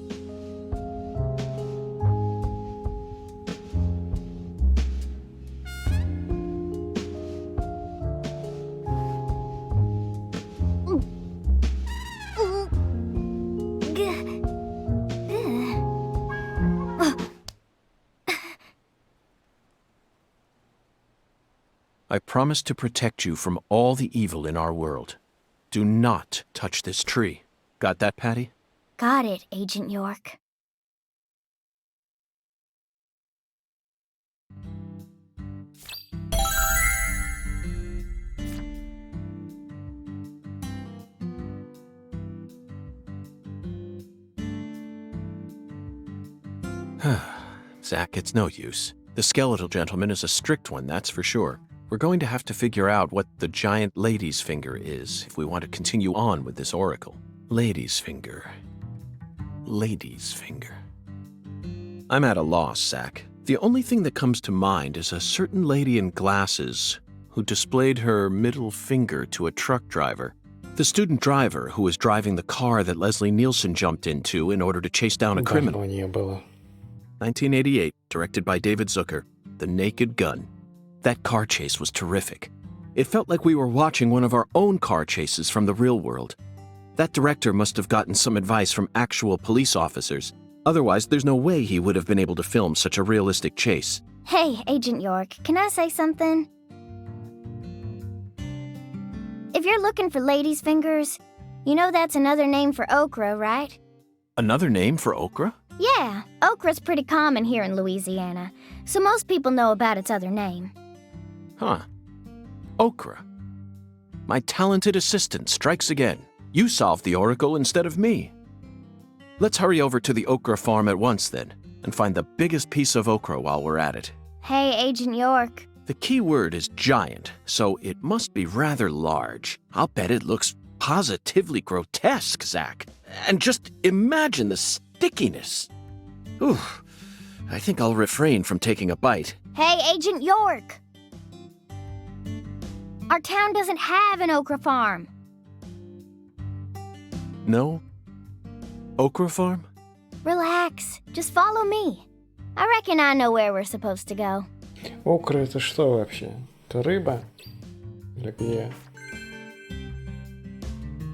I promise to protect you from all the evil in our world. Do not touch this tree. Got that, Patty? Got it, Agent York. Zach, it's no use. The skeletal gentleman is a strict one, that's for sure. We're going to have to figure out what the giant lady's finger is if we want to continue on with this oracle. Lady's finger. Lady's finger. I'm at a loss, Zach. The only thing that comes to mind is a certain lady in glasses who displayed her middle finger to a truck driver. The student driver who was driving the car that Leslie Nielsen jumped into in order to chase down a criminal. Давно не было. 1988, directed by David Zucker. The Naked Gun. That car chase was terrific. It felt like we were watching one of our own car chases from the real world. That director must have gotten some advice from actual police officers. Otherwise, there's no way he would have been able to film such a realistic chase. Hey, Agent York, can I say something? If you're looking for ladies' fingers, you know that's another name for okra, right? Another name for okra? Yeah, okra's pretty common here in Louisiana, so most people know about its other name. Huh. Okra. My talented assistant strikes again. You solved the oracle instead of me. Let's hurry over to the okra farm at once, then, and find the biggest piece of okra while we're at it. Hey, Agent York. The key word is giant, so it must be rather large. I'll bet it looks positively grotesque, Zach. And just imagine the stickiness. Ooh, I think I'll refrain from taking a bite. Hey, Agent York! Our town doesn't have an okra farm. No? Okra farm? Relax, just follow me. I reckon I know where we're supposed to go. Окра это что вообще? Это рыба? Или где?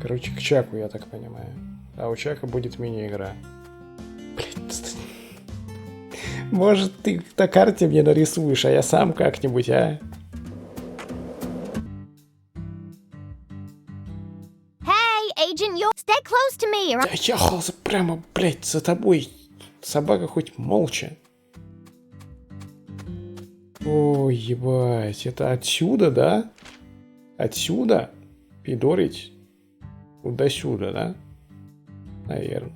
Короче, к Чаку, я так понимаю. А у Чака будет мини-игра. Блин, может, ты на карте мне нарисуешь, а я сам как-нибудь, а? Hey, Agent York, stay close to me, or Я ехал прямо, блядь, за тобой. Собака хоть молча. Ой, ебать, это отсюда, да? Отсюда? Пидорить? Вот до сюда, да? Наверное.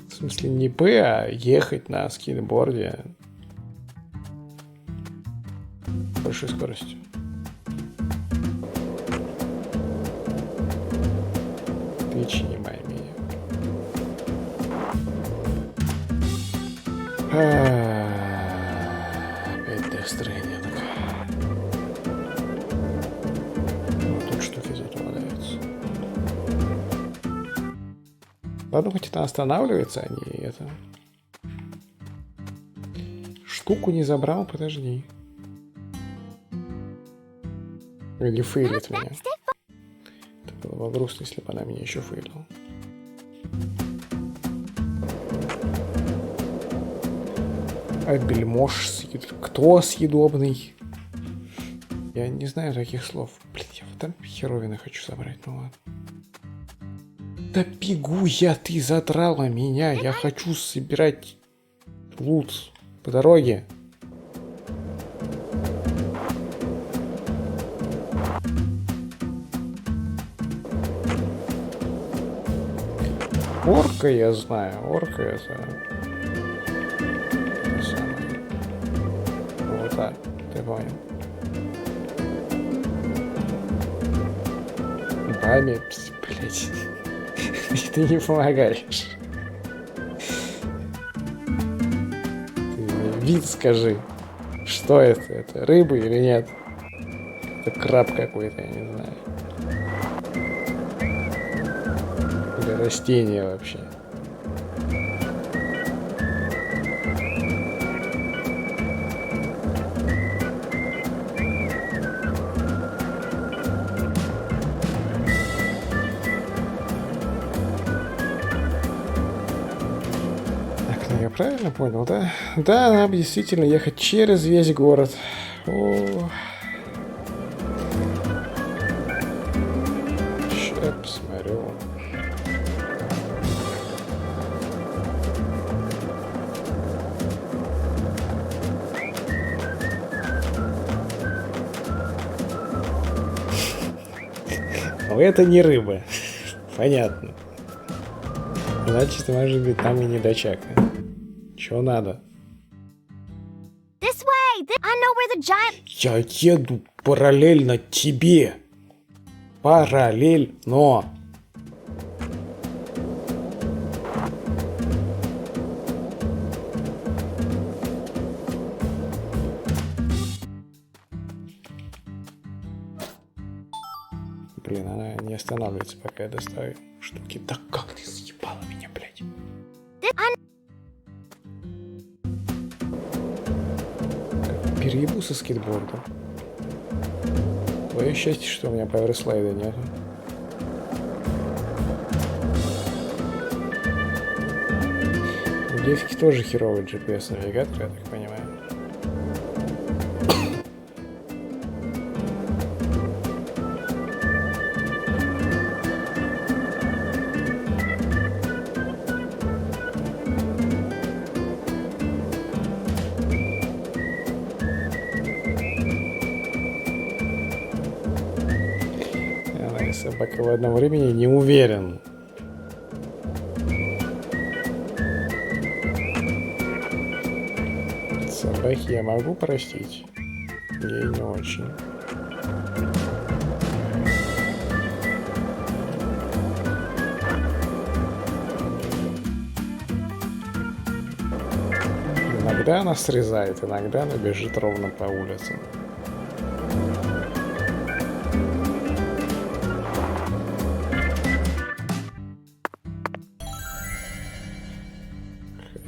В смысле не П, а ехать на скейтборде. С большой скоростью. Перечинимай меня. Опять Death Stranding. Вот тут штуки зато валяются. Подумайте, это останавливается, а не это. Штуку не забрал, подожди. Или фейлит меня. Это было бы грустно, если бы она меня еще фейлила. А бельмош кто съедобный? Я не знаю таких слов. Блин, я вот там херовины хочу собрать, ну ладно. Да бегу я, ты задрала меня. Я хочу собирать лут по дороге. Орка я знаю, орка это самое. Вот так, ты понял. Бами, блять. Ты не помогаешь. Ты мне вид скажи. Что это? Это рыба или нет? Это краб какой-то, я не знаю. Или растение вообще. Я правильно понял, да? Да, нам действительно ехать через весь город. О. Сейчас посмотрю. Но это не рыба. Понятно. Значит, может быть, там и не дочака. Чё надо? This way! I know where the giant... Я еду параллельно тебе. Параллельно. Блин, она не останавливается, пока я доставлю штуки. Да как ты съебала меня, блядь? Переебу со скейтбордом. Твое счастье, что у меня пауэрслайда нет. У девки тоже херовый GPS-навигатор, я так понимаю. Собака в одном времени не уверен. Собаки я могу простить. Ей не очень. Иногда она срезает, иногда она бежит ровно по улицам.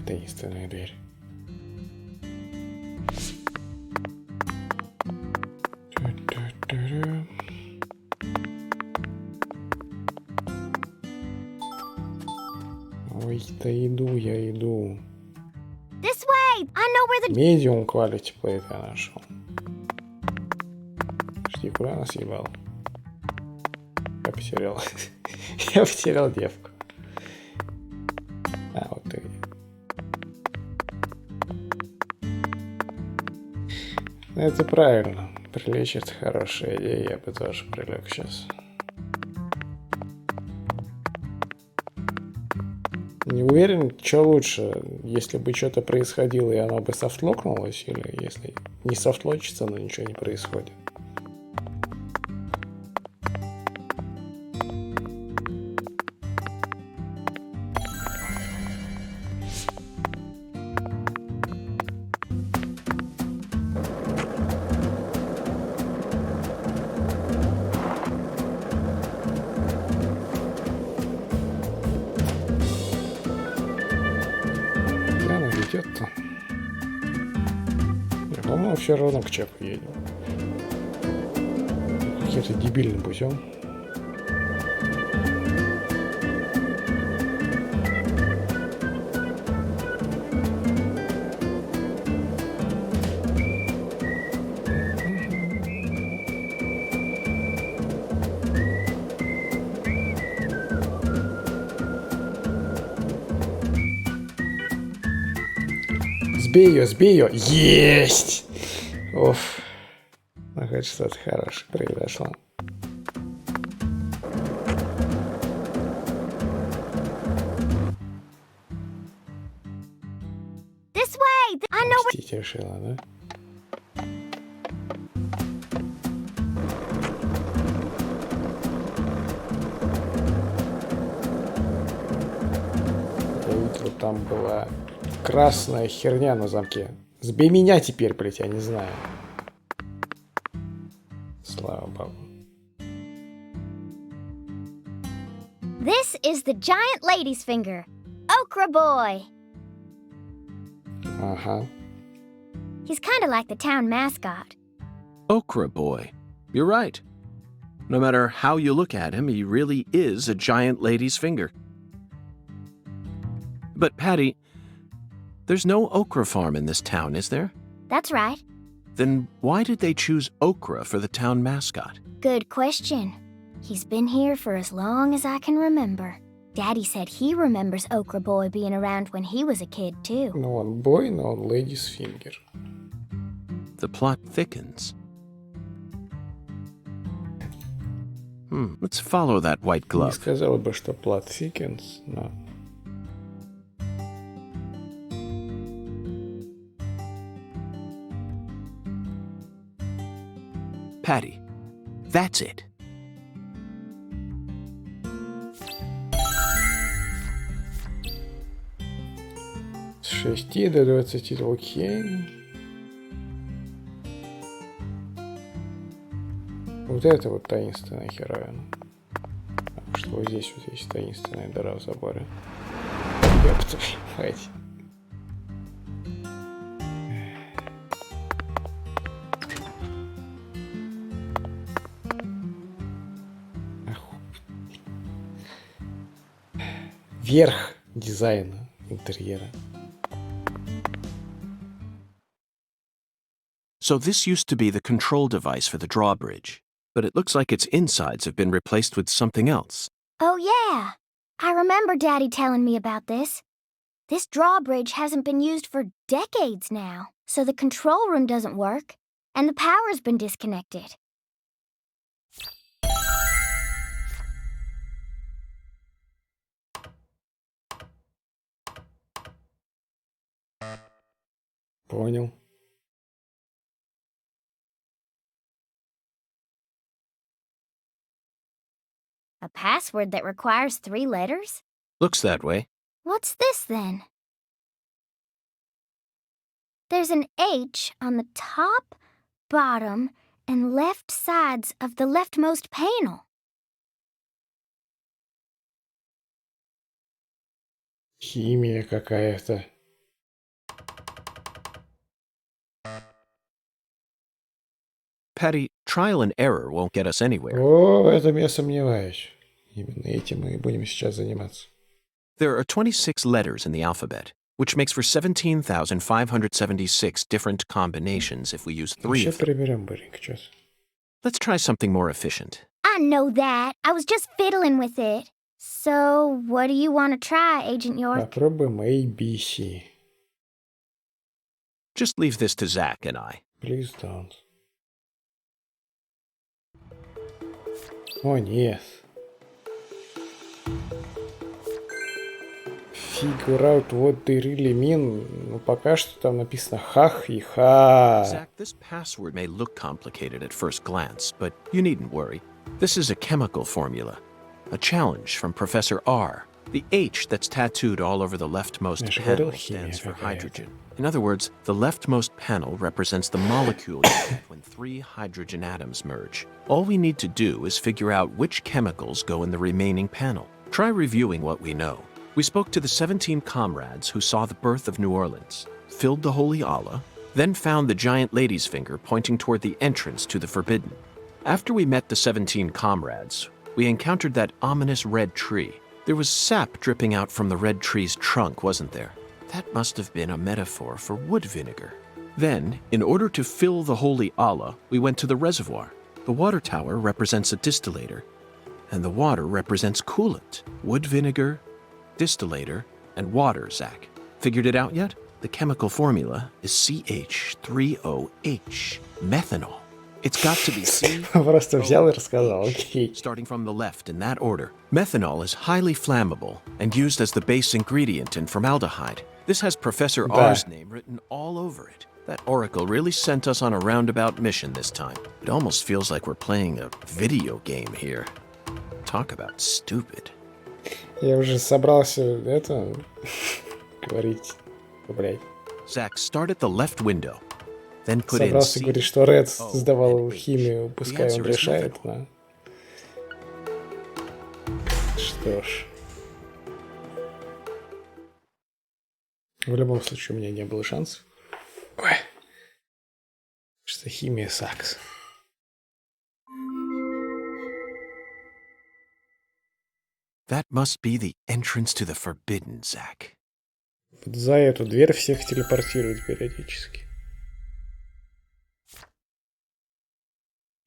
Таинственная дверь. Ой, да иду, я иду. This way! I know where the... Medium quality plate я нашел. Подожди, куда она съебала? Я потерял. Я потерял девку. А, вот ты. Это правильно. Прилечь — это хорошая идея, я бы тоже прилег сейчас. Не уверен, что лучше, если бы что-то происходило и оно бы софтлокнулось, или если не софтлочится, но ничего не происходит. все равно к Чаку едем. Каким-то дебильным путем. Сбей ее! Есть! Уф. Ну, хоть что-то хорошее произошло. This way! I know where. Мстить решила, да? Я видел, там была красная херня на замке. Сбей меня теперь, блядь, я не знаю. Слава богу. This is the giant lady's finger. Okra boy. Ага. He's kind of like the town mascot. Okra boy. You're right. No matter how you look at him, he really is a giant lady's finger. But Patty, there's no okra farm in this town, is there? That's right. Then why did they choose okra for the town mascot? Good question. He's been here for as long as I can remember. Daddy said he remembers Okra Boy being around when he was a kid, too. Ну он бой, но он ladies finger. The plot thickens. Let's follow that white Не glove. сказал бы, что plot thickens, но... Patty, that's it. С 6 до 20, окей. Вот это вот таинственная херовина. Так что вот здесь таинственная дыра в заборе. Ёпта, хватит. Верх дизайна интерьера. So this used to be the control device for the drawbridge, but it looks like its insides have been replaced with something else. Oh, yeah. I remember Daddy telling me about this. This drawbridge hasn't been used for decades now, so the control room doesn't work, and the power's been disconnected. Понял. A password that requires 3 letters? Looks that way. What's this, then? There's an H on the top, bottom, and left sides of the leftmost panel. Химия какая-то. Patty, trial and error won't get us anywhere. О, в этом я сомневаюсь. Именно этим мы и будем сейчас заниматься. There are 26 letters in the alphabet, which makes for 17,576 different combinations if we use 3 Сейчас of them. приберем быренько, чё. Let's try something more efficient. I know that. I was just fiddling with it. So, what do you want to try, Agent York? Попробуем ABC. Just leave this to Zach and I. Please don't. О, нет. Figure out what they really mean. Ну, пока что там написано хах и ха. Zach, this password may look complicated at first glance, but you needn't worry. This is a chemical formula. A challenge from Professor R. The H that's tattooed all over the leftmost Я же panel говорил, химия stands for какая-то. hydrogen. In other words, the leftmost panel represents the molecule you get when 3 hydrogen atoms merge. All we need to do is figure out which chemicals go in the remaining panel. Try reviewing what we know. We spoke to the 17 comrades who saw the birth of New Orleans, filled the Holy Allah, then found the giant lady's finger pointing toward the entrance to the forbidden. After we met the 17 comrades, we encountered that ominous red tree. There was sap dripping out from the red tree's trunk, wasn't there? That must have been a metaphor for wood vinegar. Then, in order to fill the holy Allah, we went to the reservoir. The water tower represents a distillator, and the water represents coolant. Wood vinegar, distillator, and water, Zach. Figured it out yet? The chemical formula is CH3OH, methanol. It's got to be C. Просто взял и рассказал, окей. Starting from the left in that order. Methanol is highly flammable and used as the base ingredient in formaldehyde. This has Professor R's name written all over it. That oracle really sent us on a roundabout mission this time. It almost feels like we're playing a video game here. Talk about stupid. Я уже собрался это говорить, блядь. Zach, start at the left window. Then put in Собрался C. говорить, что Ред Oh, сдавал and H. химию, пускай The он answer is решает, methanol. да. Что ж. В любом случае у меня не было шансов. Ой. Что химия сакс. That must be the entrance to the forbidden, Zach. Вот за эту дверь всех телепортируют периодически.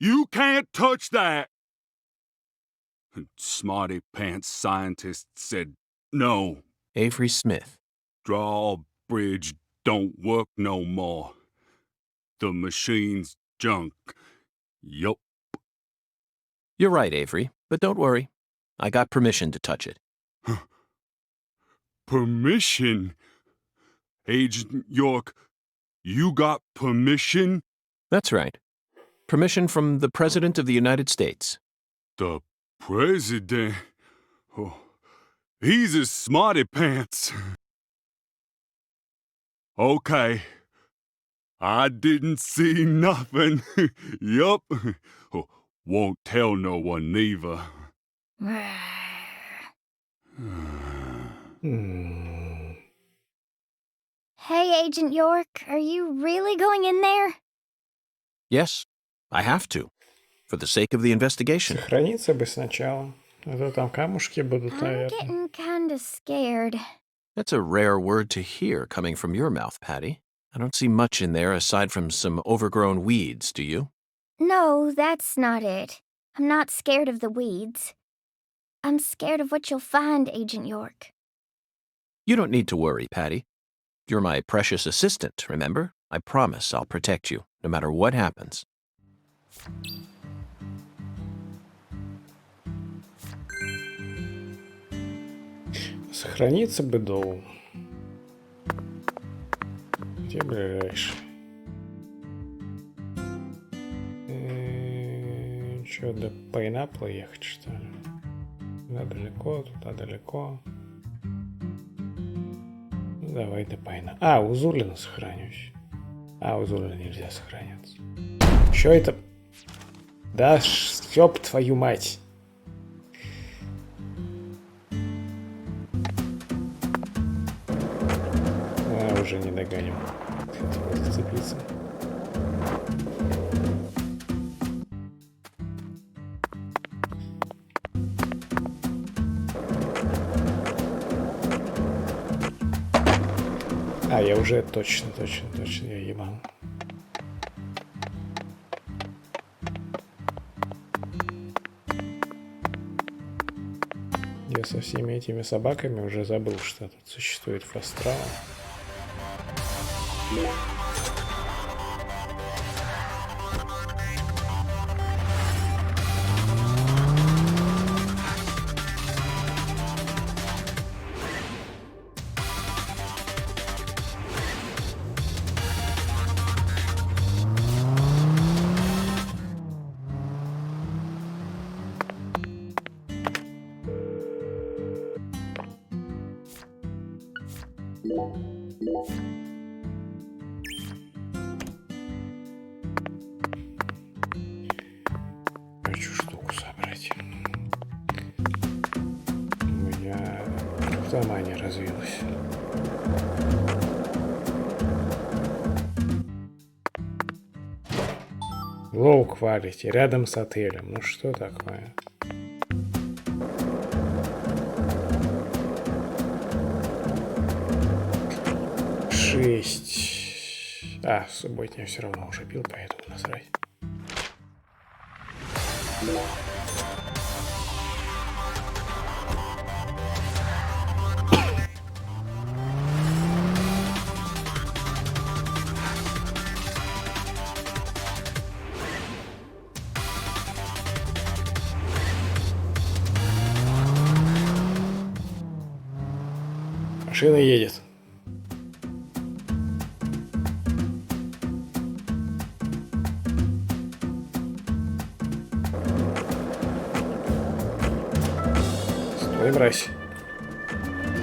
You can't touch that! Smarty pants scientist said no. Avery Smith. Drawbridge don't work no more. The machine's junk. Yup. You're right, Avery, but don't worry. I got permission to touch it. Permission? Agent York, you got permission? That's right. Permission from the President of the United States. The president? Oh, he's a smarty pants. Okay. I didn't see nothing. Yup. Oh, won't tell no one neither. Hey, Agent York, are you really going in there? Yes, I have to. For the sake of the investigation. Сохраниться бы сначала. А то там камушки будут, I'm наверное. getting kinda scared. That's a rare word to hear coming from your mouth, Patty. I don't see much in there aside from some overgrown weeds, do you? No, that's not it. I'm not scared of the weeds. I'm scared of what you'll find, Agent York. You don't need to worry, Patty. You're my precious assistant, remember? I promise I'll protect you, no matter what happens. Сохраниться бы доу. Где ближайший? Чё, до Пайнапла ехать, что ли? Туда далеко, туда далеко. Ну, давай до Пайнапла. А, у Зулина сохранюсь. А, у Зулина нельзя сохраняться. Чё это? Да, ёб твою мать. А, уже не догоним. Хотел зацепиться. А, я уже точно, я ебан. Я со всеми этими собаками уже забыл, что тут существует фастрал. Хочу штуку собрать. У меня криптомания развилась. Low quality, рядом с отелем. Ну что такое? Шесть. А, субботний я все равно уже пил, поэтому насрать. Машина едет. Стой, мразь.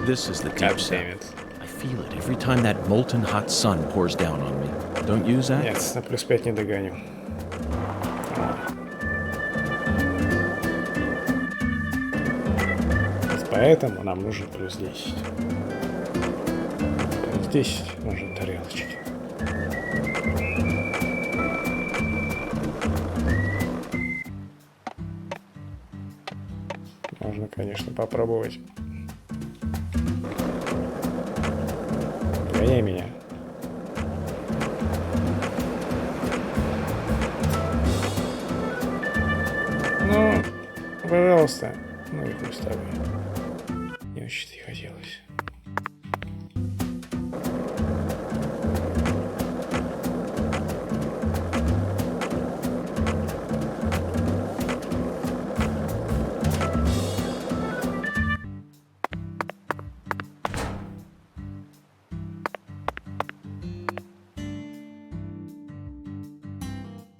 This is the deep God south. damn it. I feel it every time that molten hot sun pours down on me. Don't you, Zach? Нет, на плюс 5 не догоню. Поэтому нам нужен плюс 10. Плюс 10 нужен тарелочки. Можно, конечно, попробовать. Гоняй меня. Ну, пожалуйста. Ну и пусть так. Не очень-то и хотелось.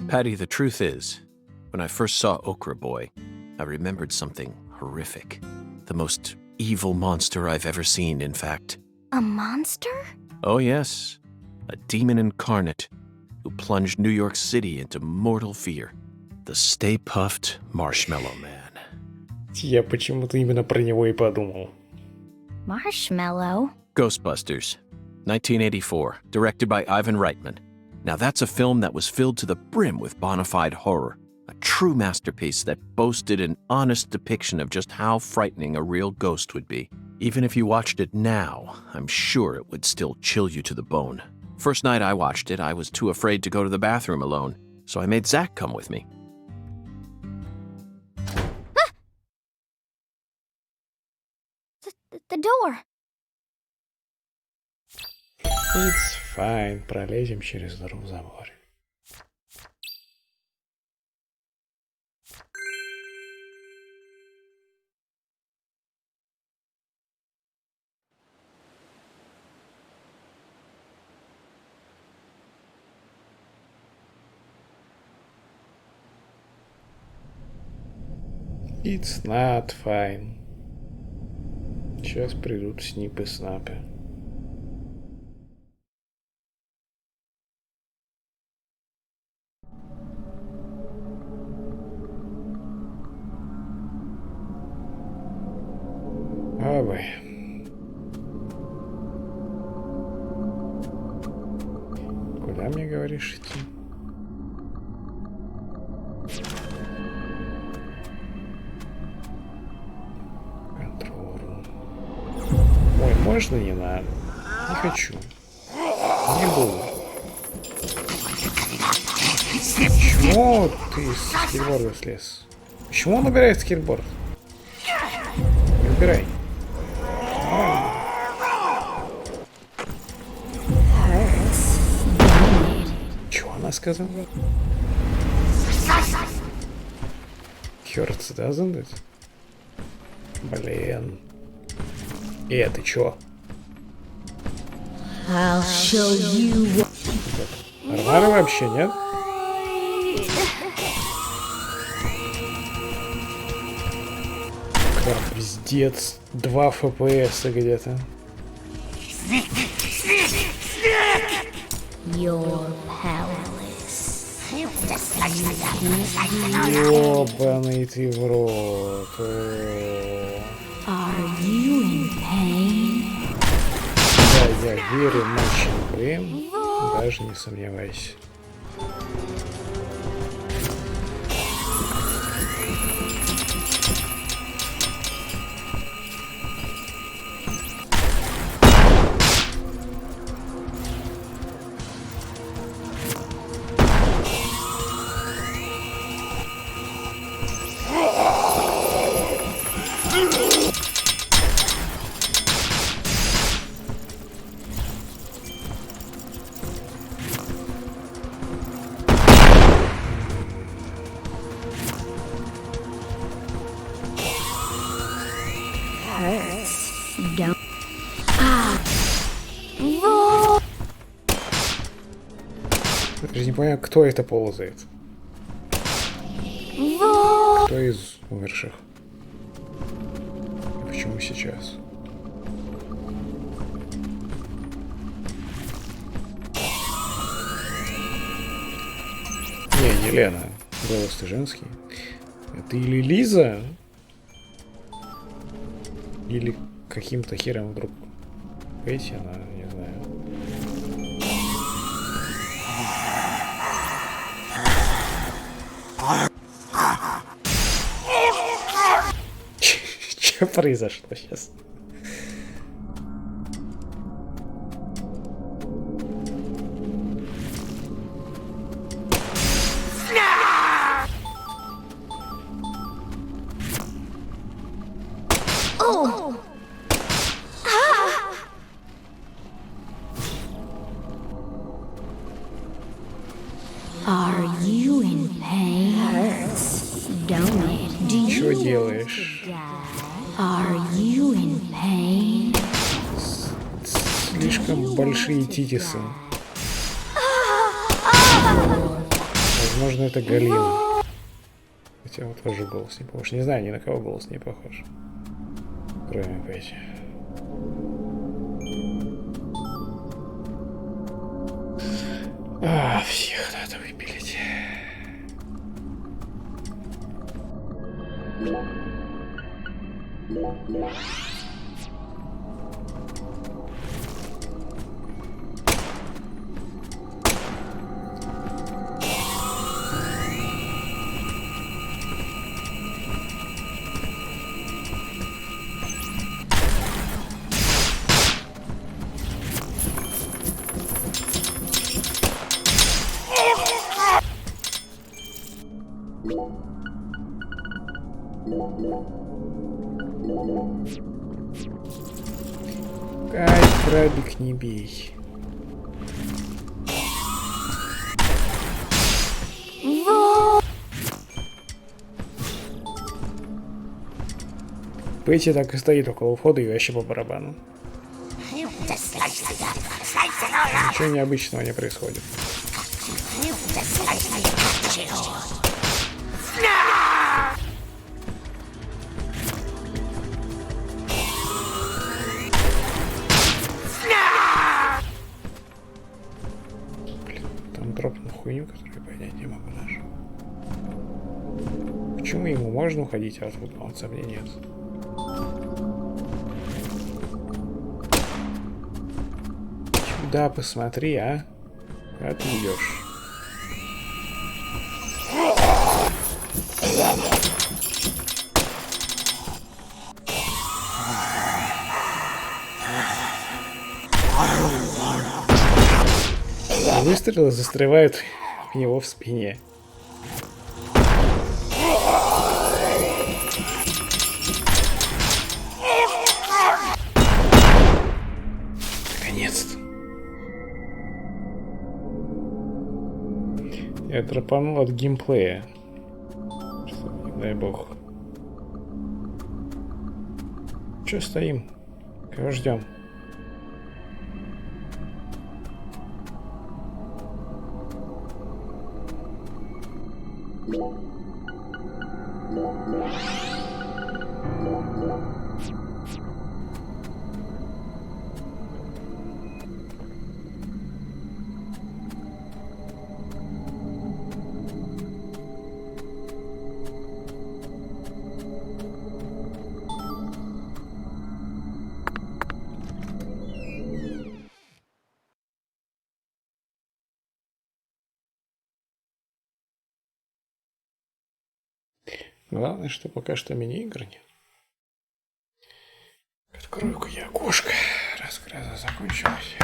Patty, the truth is, when I first saw Okra Boy, I remembered something horrific. The most evil monster I've ever seen, in fact. A monster? Oh, yes. A demon incarnate who plunged New York City into mortal fear. The Stay Puffed Marshmallow Man. Я почему-то именно про него и подумал. Marshmallow? Ghostbusters, 1984, directed by Ivan Reitman. Now that's a film that was filled to the brim with bona fide horror. A true masterpiece that boasted an honest depiction of just how frightening a real ghost would be. Even if you watched it now, I'm sure it would still chill you to the bone. First night I watched it, I was too afraid to go to the bathroom alone, so I made Zach come with me. The door. It's fine. Пролезем через дыру в заборе. It's not fine. Сейчас придут снипы и снапы. Ой. Куда мне говоришь идти? Контрол. Ой, можно не надо? Не хочу. Не буду. Почему ты с скейтборда слез? Почему он убирает скейтборд? Не убирай. Чего она сказала? Hurts doesn't it? Блин. Это чё? I'll show you. Нормально вообще, нет? Как пиздец. 2 FPS где-то. You're powerless. Ёбаный ты в рот. Are you in pain? Да, я верю в наш блин. Даже не сомневайся. hurts. Don't. Я даже не понимаю, кто это ползает. Кто из умерших? И почему сейчас? Не Лена. Голос-то женский. Это или Лиза? Или каким-то хером вдруг Петти, она, не знаю. Что произошло сейчас? Are you in pain? Hurts. Don't it? Do Что you делаешь? Are you in pain? Слишком большие титисы. Возможно, это Галина. Хотя вот тоже голос не похож. Не знаю, ни на кого голос не похож. Кроме Петти. Всех надо выпилить. Ай, крабик, не бей. Петти так и стоит около входа и вообще по барабану. Ничего необычного не происходит. Там дропнул хуйню, которую понять не могу даже. Почему ему можно уходить, а вот мне нет? Сюда посмотри, а? Куда ты идешь? Выстрелы застревают у него в спине. Наконец-то. Я драпанул от геймплея. Что, не дай бог. Че стоим? Кого ждем? Главное, что пока что мини-игр нет. Открою-ка я окошко, раз гроза закончилась.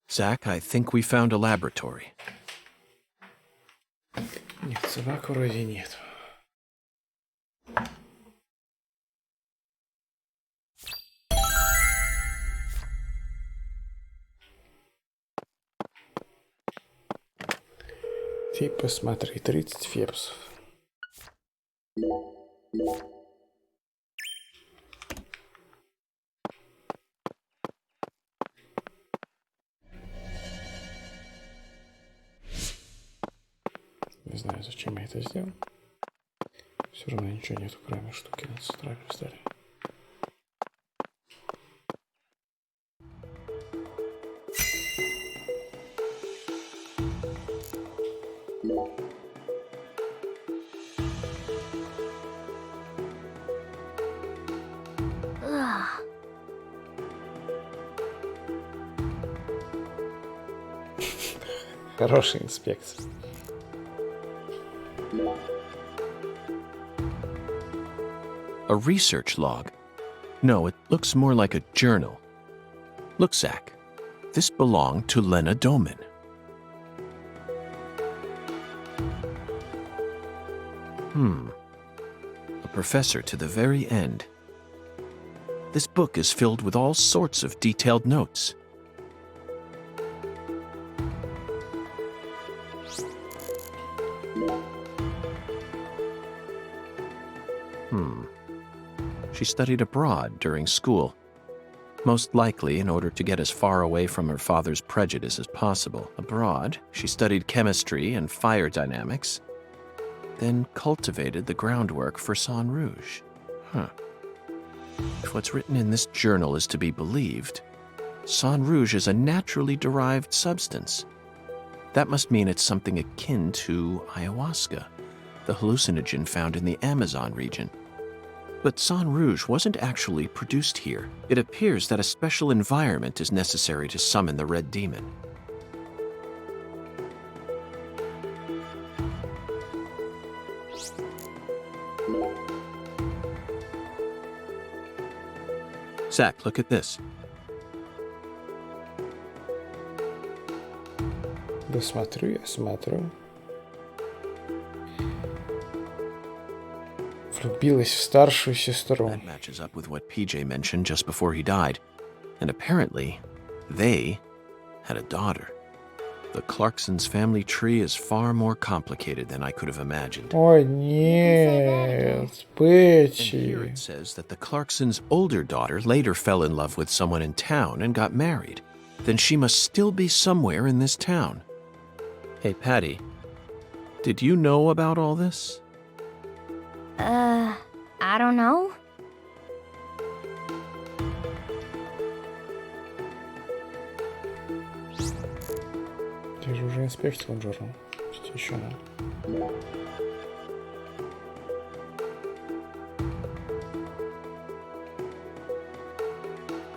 Zach, I think we found a laboratory. Нет, собак вроде нет. посмотри, 30 фепсов. Не знаю, зачем я это сделал. Все равно ничего нету, кроме штуки на центральном столе. Ugh. Хорошая инспекция. A research log. No, it looks more like a journal. Look, Zach. This belonged to Lena Doman. A professor to the very end. This book is filled with all sorts of detailed notes. She studied abroad during school, most likely in order to get as far away from her father's prejudice as possible. Abroad, she studied chemistry and fire dynamics, then cultivated the groundwork for Sang Rouge. If what's written in this journal is to be believed, Sang Rouge is a naturally derived substance. That must mean it's something akin to ayahuasca, the hallucinogen found in the Amazon region. But Sang Rouge wasn't actually produced here. It appears that a special environment is necessary to summon the red demon. Zach, look at this. Да смотрю, я смотрю. Влюбилась в старшую сестру. That matches up with what PJ mentioned just before he died. And apparently, they had a daughter. The Clarksons' family tree is far more complicated than I could have imagined. Ой, нет, And here Пэтчи. it says that the Clarksons' older daughter later fell in love with someone in town and got married. Then she must still be somewhere in this town. Hey, Patty, did you know about all this? I don't know. Ты же уже инспектировал журнал. Что еще надо?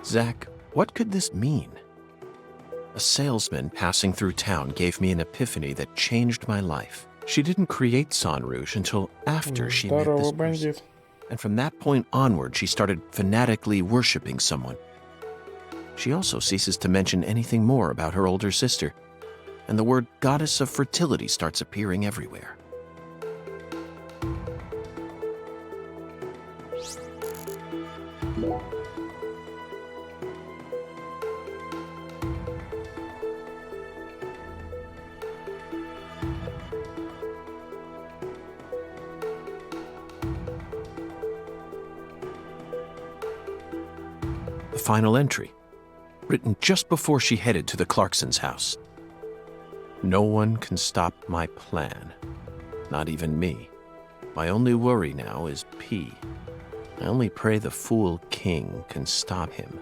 Zach, what could this mean? A salesman passing through town gave me an epiphany that changed my life. She didn't create Sang Rouge until after she met Здорово, this person. бандит. And from that point onward, she started fanatically worshipping someone. She also ceases to mention anything more about her older sister, and the word goddess of fertility starts appearing everywhere. The final entry, written just before she headed to the Clarksons' house. No one can stop my plan, not even me. My only worry now is P. I only pray the Fool King can stop him.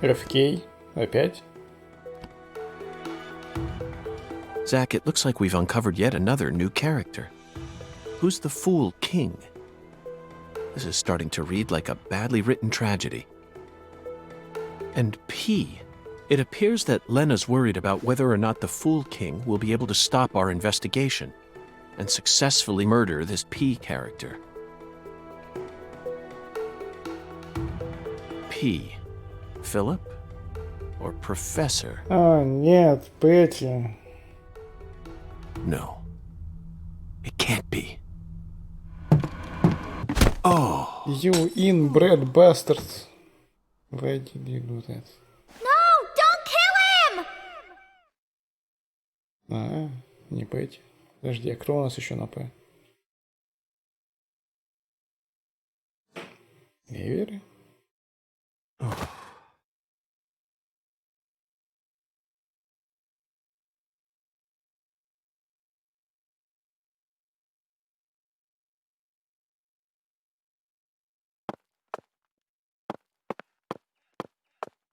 FK? Опять? Zach, it looks like we've uncovered yet another new character. Who's the Fool King? This is starting to read like a badly written tragedy. And P. It appears that Lena's worried about whether or not the Fool King will be able to stop our investigation and successfully murder this P character. P. Philip? Or Professor? А, нет, Пэтти. No. It can't be. Oh! You inbred bastards. Why did you do that? No, don't kill him! А, не Пэтти. Подожди, а кто у нас еще на П? Эвери?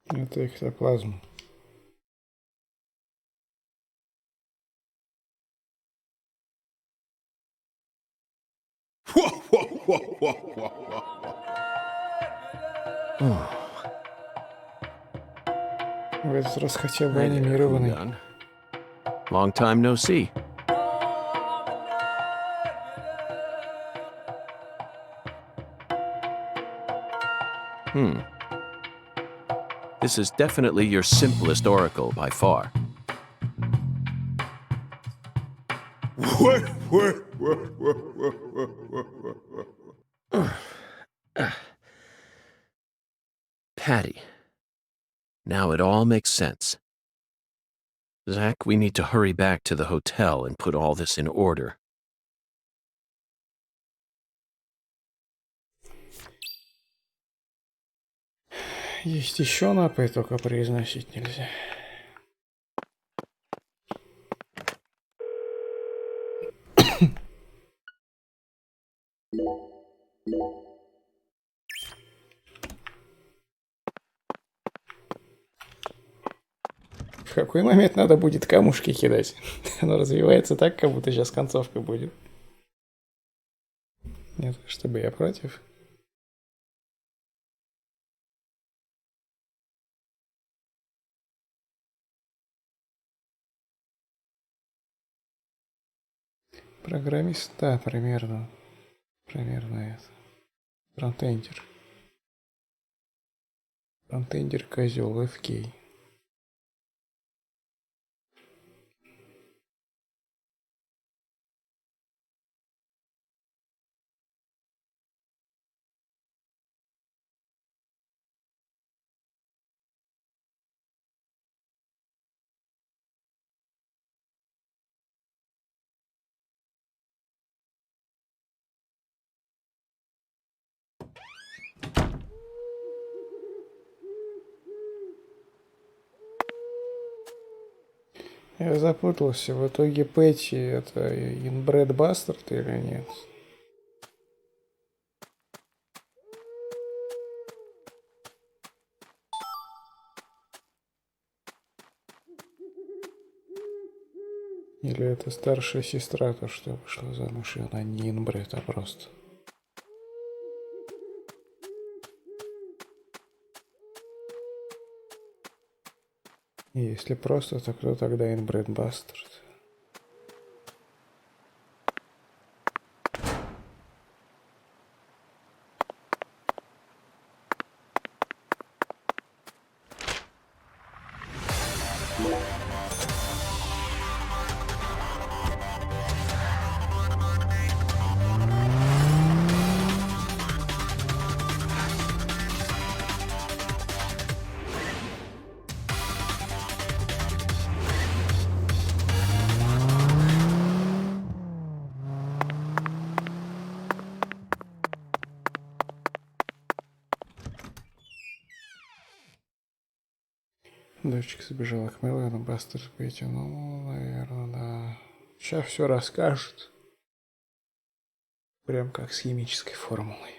Это эктоплазма. В этот раз хотя бы Hi there, анимированный. Hoon-Dun. Long time no see. This is definitely your simplest oracle by far. Patty. Now it all makes sense. Zach, we need to hurry back to the hotel and put all this in order. Есть еще на П, только произносить нельзя. В какой момент надо будет камушки кидать? Оно развивается так, как будто сейчас концовка будет. Нет, чтобы я против. Программист, да, примерно. Примерно это. Фронтендер. Фронтендер козел FK. Я запутался. В итоге Пэтти это инбред бастард или нет? Или это старшая сестра, то, что вышла замуж, и она не инбред, а просто. И если просто, то кто тогда инбред бастард? Дочка забежала к Мелану, бастард Петти. Ну, наверное, да. Сейчас все расскажут. Прям как с химической формулой.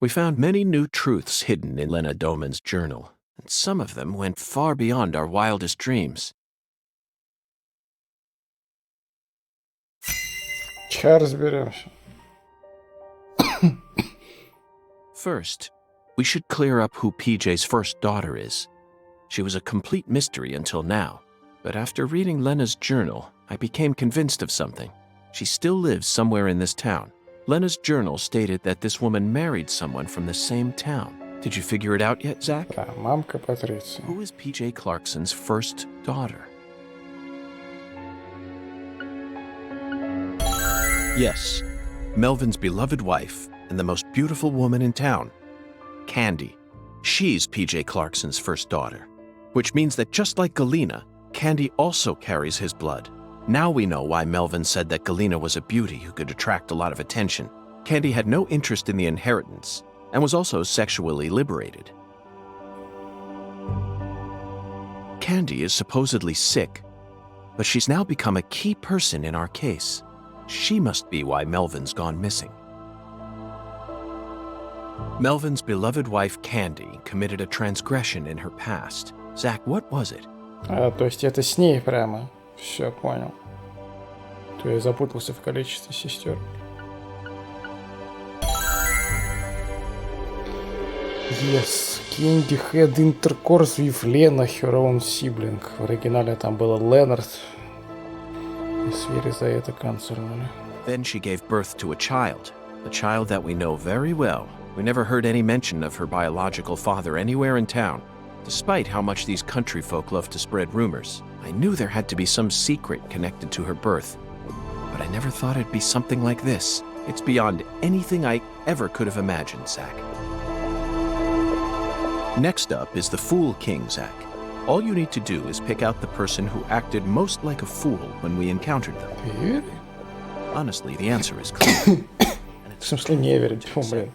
We found many new truths hidden in Lena Doman's journal, and some of them went far beyond our wildest dreams. Сейчас разберемся. First, we should clear up who PJ's first daughter is. She was a complete mystery until now, but after reading Lena's journal, I became convinced of something. She still lives somewhere in this town. Lena's journal stated that this woman married someone from the same town. Did you figure it out yet, Zach? Да, мамка Патриции. Who is P.J. Clarkson's first daughter? Yes, Melvin's beloved wife and the most beautiful woman in town, Candy. She's P.J. Clarkson's first daughter, which means that just like Galena, Candy also carries his blood. Now we know why Melvin said that Galena was a beauty who could attract a lot of attention. Candy had no interest in the inheritance and was also sexually liberated. Candy is supposedly sick, but she's now become a key person in our case. She must be why Melvin's gone missing. Melvin's beloved wife Candy committed a transgression in her past. Zach, what was it? То есть это с ней прямо. Все, понял. То я запутался в количестве сестер. Yes, Candy had intercourse with Lena, her own sibling. В оригинале там было Leonard. И свери за это канцернули. Then she gave birth to a child that we know very well. We never heard any mention of her biological father anywhere in town, despite how much these country folk love to spread rumors. I knew there had to be some secret connected to her birth, but I never thought it'd be something like this. It's beyond anything I ever could have imagined, Zach. Next up is the Fool King, Zach. All you need to do is pick out the person who acted most like a fool when we encountered them. Верь? Honestly, the answer is clear. В смысле не верить? Фу, блин.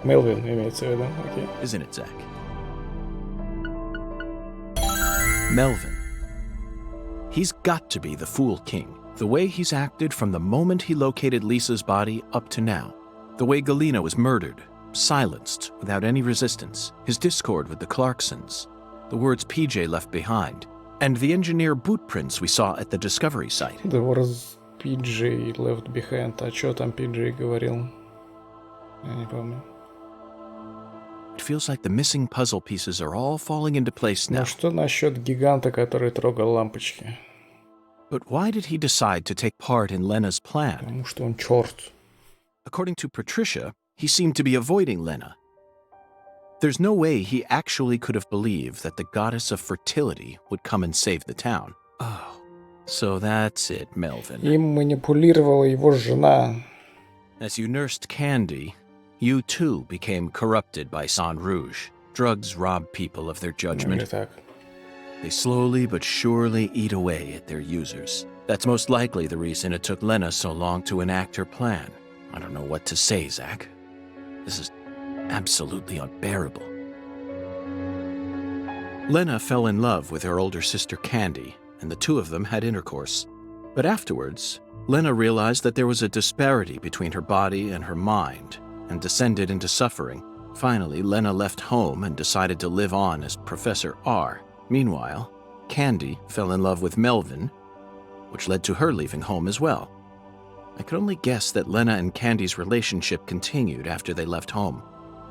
Мелвин имеется в виду, окей. Isn't it, Zach? Melvin. He's got to be the Fool King. The way he's acted from the moment he located Lisa's body up to now. The way Galena was murdered, silenced, without any resistance. His discord with the Clarksons. The words PJ left behind. And the engineer boot prints we saw at the discovery site. The words PJ left behind. А что там PJ говорил? Я не помню. It feels like the missing puzzle pieces are all falling into place now. Ну что насчет гиганта, который трогал лампочки? But why did he decide to take part in Lena's plan? Потому что он черт. According to Patricia, he seemed to be avoiding Lena. There's no way he actually could have believed that the goddess of fertility would come and save the town. Oh, so that's it, Melvin. Им манипулировала его жена. As you nursed Candy, you too became corrupted by Sang Rouge. Drugs rob people of their Или judgment. так. They slowly but surely eat away at their users. That's most likely the reason it took Lena so long to enact her plan. I don't know what to say, Zach. This is absolutely unbearable. Lena fell in love with her older sister Candy, and the two of them had intercourse. But afterwards, Lena realized that there was a disparity between her body and her mind, and descended into suffering. Finally, Lena left home and decided to live on as Professor R. Meanwhile, Candy fell in love with Melvin, which led to her leaving home as well. I could only guess that Lena and Candy's relationship continued after they left home.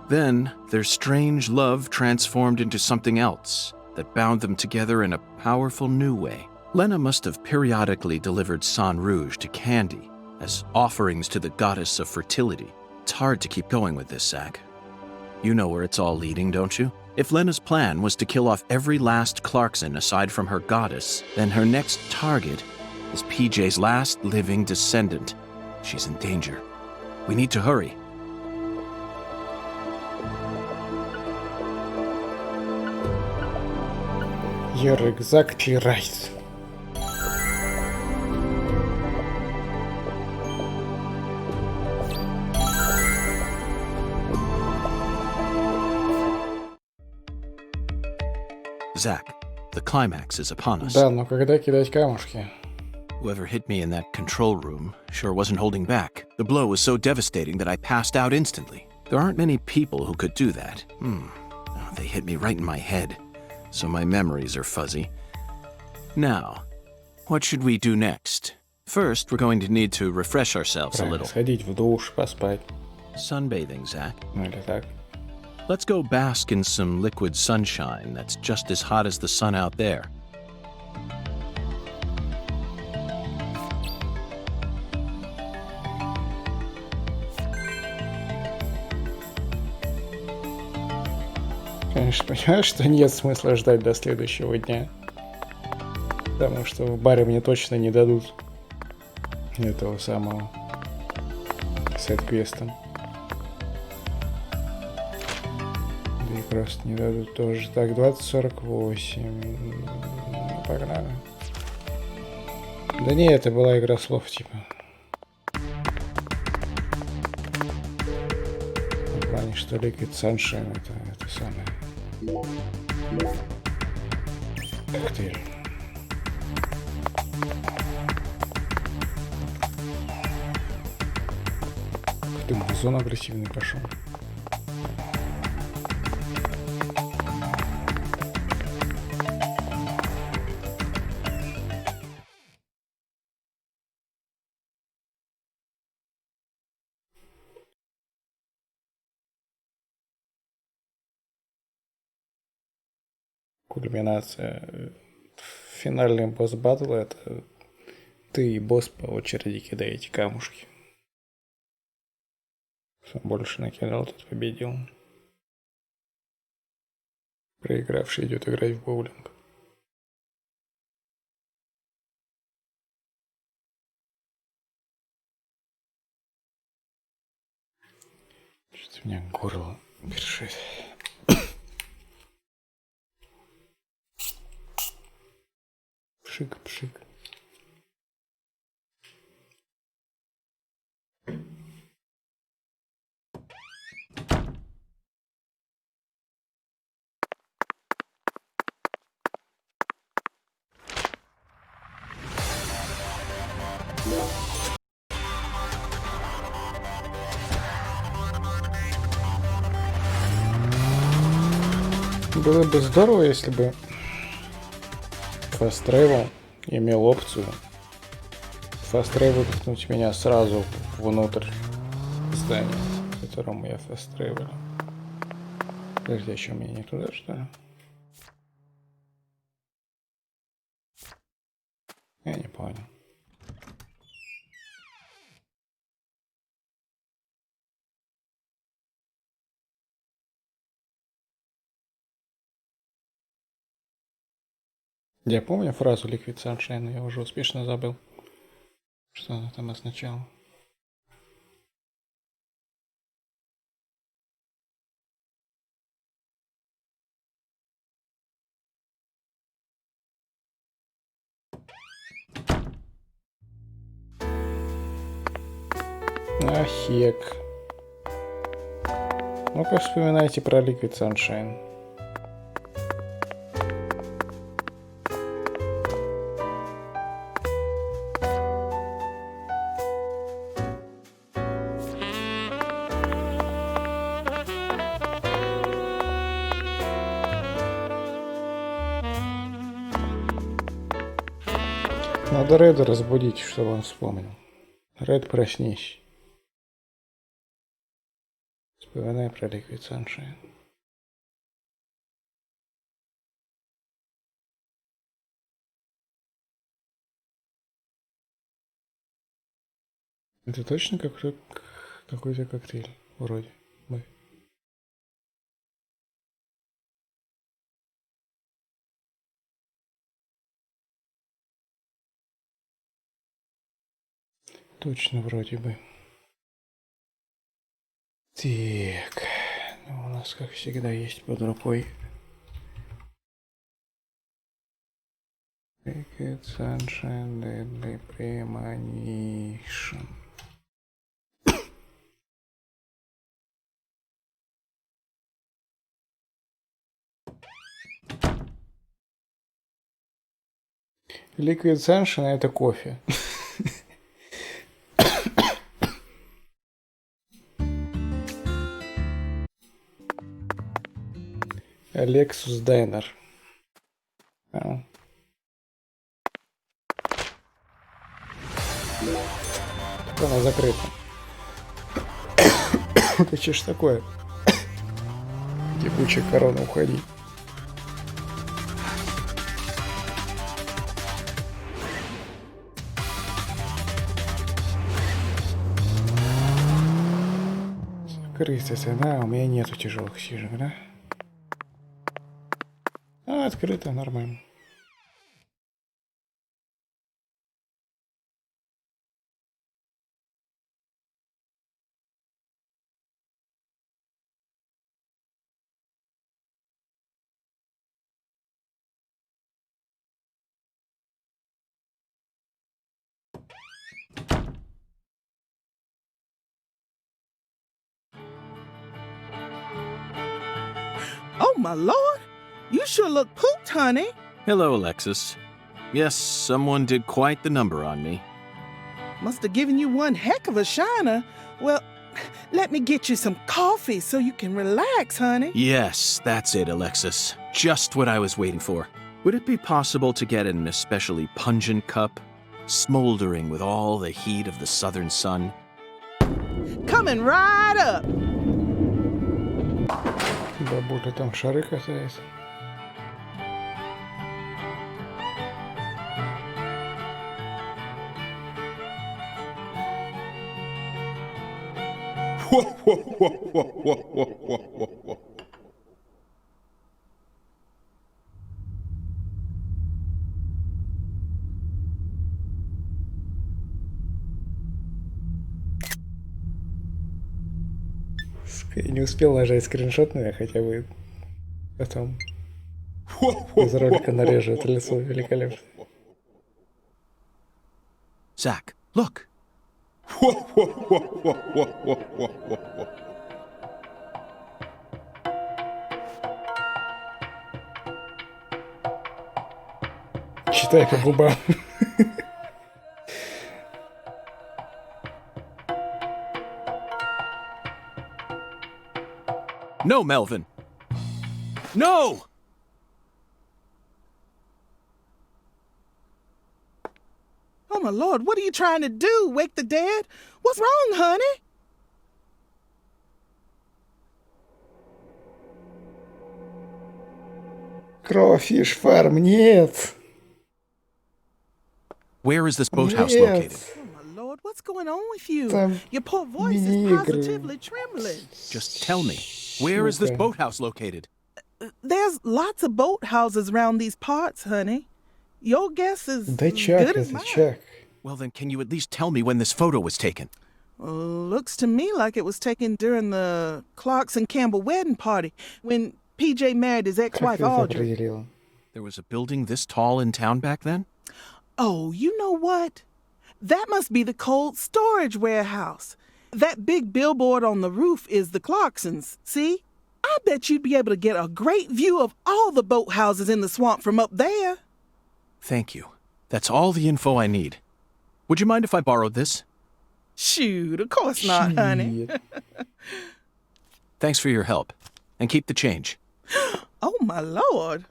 Then, their strange love transformed into something else that bound them together in a powerful new way. Lena must have periodically delivered Sang Rouge to Candy as offerings to the goddess of fertility. It's hard to keep going with this, Zach. You know where it's all leading, don't you? If Lena's plan was to kill off every last Clarkson aside from her goddess, then her next target is PJ's last living descendant. She's in danger. We need to hurry. You're exactly right. Zach, the climax is upon us. Да, но когда кидать камушки? Whoever hit me in that control room sure wasn't holding back. The blow was so devastating that I passed out instantly. There aren't many people who could do that. Oh, they hit me right in my head, so my memories are fuzzy. Now, what should we do next? First, we're going to need to refresh ourselves a little. Сходить в душ, поспать. Sunbathing, Zach. Ну или так. Let's go bask in some liquid sunshine that's just as hot as the sun out there. Конечно, понимаешь, что нет смысла ждать до следующего дня. Потому что в баре мне точно не дадут этого самого сет-квестом. Да и просто не дадут тоже. Так, 2048. Погнали. Да не, это была игра слов, типа. В плане, что Liquid Sunshine это самое. Коктейль. Ты музон агрессивный пошел. Кульминация. Финальный босс батл — это ты и босс по очереди кидаете камушки. Кто больше накидал, тот победил. Проигравший идет играть в боулинг. Что-то у меня горло першит. Пшик-пшик. Было бы здорово, если бы Fast Travel имел опцию Fast Travel выпихнуть меня сразу внутрь здания, в котором я Fast Travel. Подожди, а что, мне не туда, что ли? Я не понял. Я помню фразу Liquid Sunshine, но я уже успешно забыл, что она там означала. Ахек. Ну-ка вспоминайте про Liquid Sunshine. Надо Реда разбудить, чтобы он вспомнил. Ред, проснись. Вспоминай про Liquid Sunshine. Это точно какой-то коктейль? Вроде бы. Точно вроде бы. Так. Ну, у нас, как всегда, есть под рукой Liquid Sunshine Deadly Premonition. Liquid Sunshine — это кофе. Lexus Diner. Так, она закрыта. Это что ж такое? Ебучая корона, уходи. Закрыто, да? У меня нету тяжелых сижек, да? Ну, открыто, нормально. Oh, my lord. You sure look pooped, honey. Hello, Alexis. Yes, someone did quite the number on me. Must have given you one heck of a shiner. Well, let me get you some coffee so you can relax, honey. Yes, that's it, Alexis. Just what I was waiting for. Would it be possible to get an especially pungent cup, smoldering with all the heat of the southern sun? Coming right up. Бабуля там шары катается. Я не успел нажать скриншот, но я хотя бы потом из ролика нарежу это лицо великолепно. Zach, look. Читай по губам. No, Melvin. No! Oh, my lord, what are you trying to do? Wake the dead? What's wrong, honey? Crawfish Farm, нет! Where is this boathouse Нет! located? Oh, my lord, what's going on with you? Там Your poor voice is мини-игры. positively trembling. Just tell me, where is this Сука. boathouse located? There's lots of boathouses around these parts, honey. Your guess is Да as Чак, good as это mine. Чак. Well, then can you at least tell me when this photo was taken? Looks to me like it was taken during the Clarkson Campbell wedding party when PJ married his Как ex-wife ты это Audrey. определила? There was a building this tall in town back then? Oh, you know what? That must be the cold storage warehouse. That big billboard on the roof is the Clarksons, see? I bet you'd be able to get a great view of all the boathouses in the swamp from up there. Thank you. That's all the info I need. Would you mind if I borrowed this? Shoot, of course not, honey. Щит. Thanks for your help. And keep the change. Oh, my lord.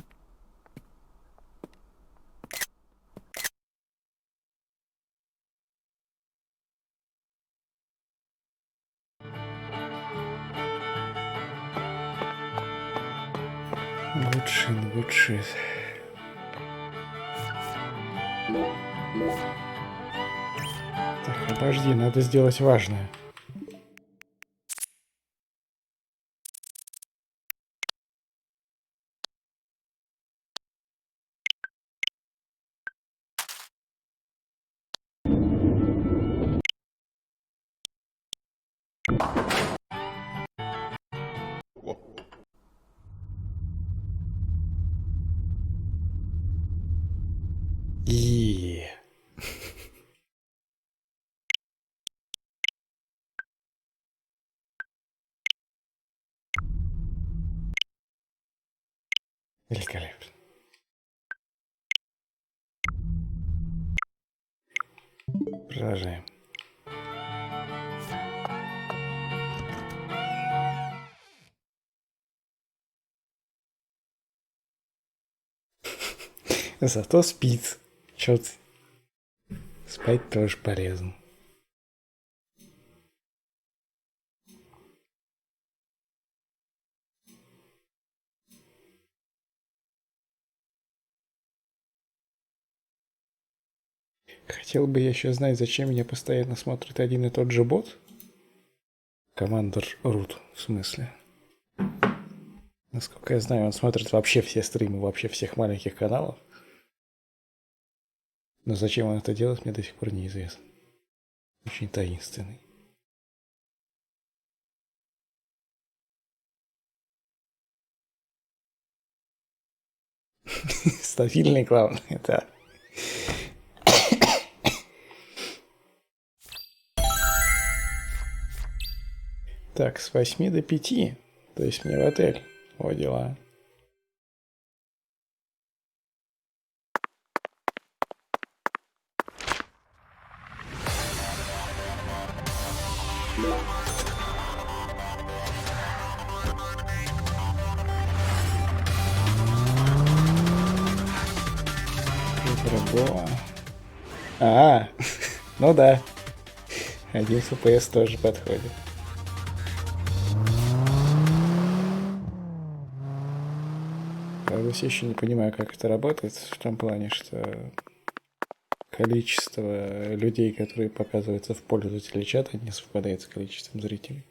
Лучше. Так, подожди, надо сделать важное. И великолепно. Продолжаем. Зато спит. Чё ты? Спать тоже полезно. Хотел бы я еще знать, зачем меня постоянно смотрит один и тот же бот. Командор Рут, в смысле. Насколько я знаю, он смотрит вообще все стримы, вообще всех маленьких каналов. Но зачем он это делает, мне до сих пор неизвестно. Очень таинственный. Стабильный, главное, да. Так, с 8 до 5. То есть мне в отель. О, дела. Другого. Ну да. 1 FPS тоже подходит. Правда, все еще не понимаю, как это работает, в том плане, что количество людей, которые показываются в пользователе чата, не совпадает с количеством зрителей.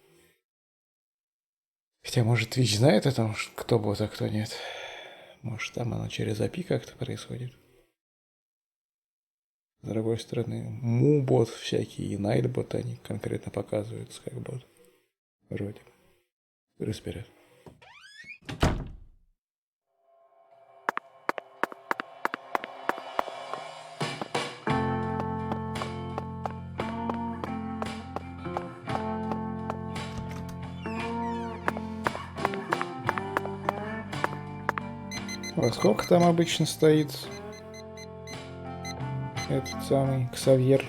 Хотя, может, Twitch знает о том, кто бот, а кто нет. Может, там оно через API как-то происходит. С другой стороны, му-бот всякие и найт-бот, они конкретно показываются как бот. Вроде. Разберет. Во сколько там обычно стоит этот самый Ксавьер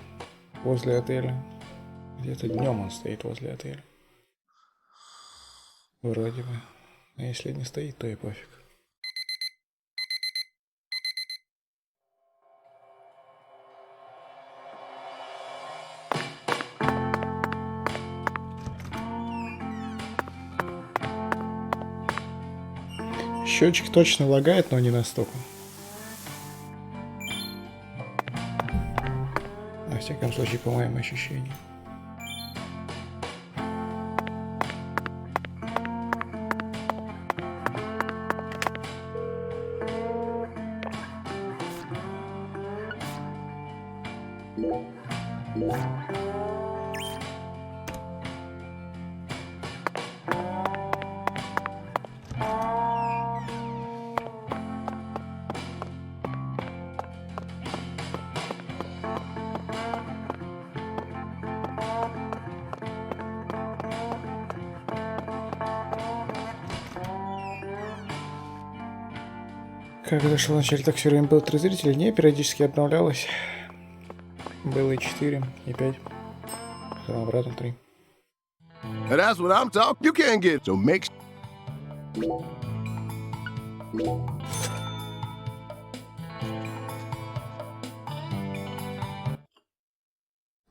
возле отеля? Где-то днем он стоит возле отеля. Вроде бы. А если не стоит, то и пофиг. Счетчик точно лагает, но не настолько. Во всяком случае, по моим ощущениям. Как зашло вначале, так все время было 3 зрителя. Не, периодически обновлялось. Было и 4, и 5. Потом обратно 3. That's what I'm talking. You can't get so make.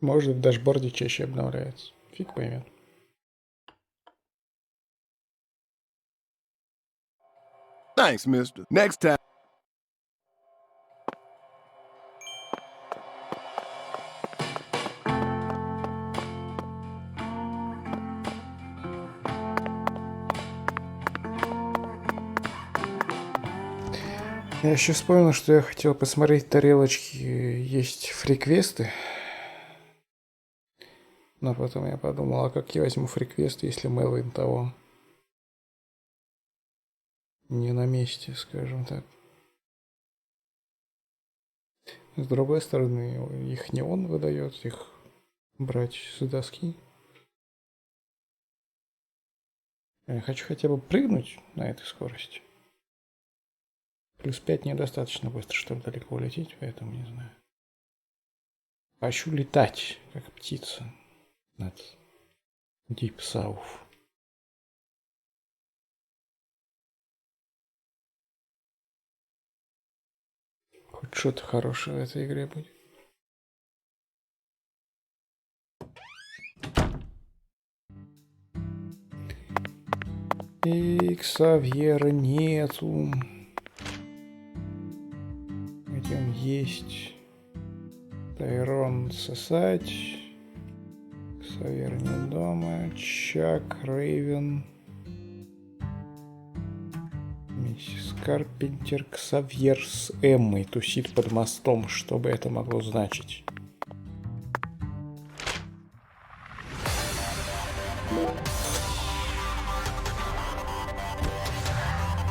Может, в дашборде чаще обновляется. Фиг поймет. Thanks, mister. Next time. Я еще вспомнил, что я хотел посмотреть тарелочки. Есть фриквесты. Но потом я подумал, а как я возьму фриквест, если Мелвин того не на месте, скажем так. С другой стороны, их не он выдает, их брать с доски. Я хочу хотя бы прыгнуть на этой скорости. Плюс 5 недостаточно быстро, чтобы далеко улететь, поэтому не знаю. Хочу летать, как птица над Deep South. Хоть что-то хорошее в этой игре будет. И Ксавьера нету. Идем есть. Тайрон сосать. Ксавьер не дома. Чак, Рейвен. Карпентер Ксавьер с Эммой тусит под мостом. Что бы это могло значить?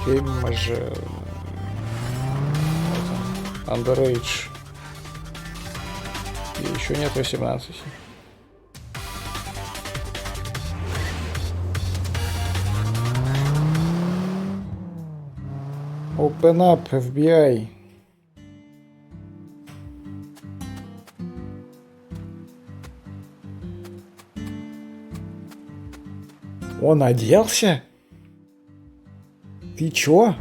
Эмма же... Underage. И еще нет 18. Open up, FBI. Он оделся? Ты чё?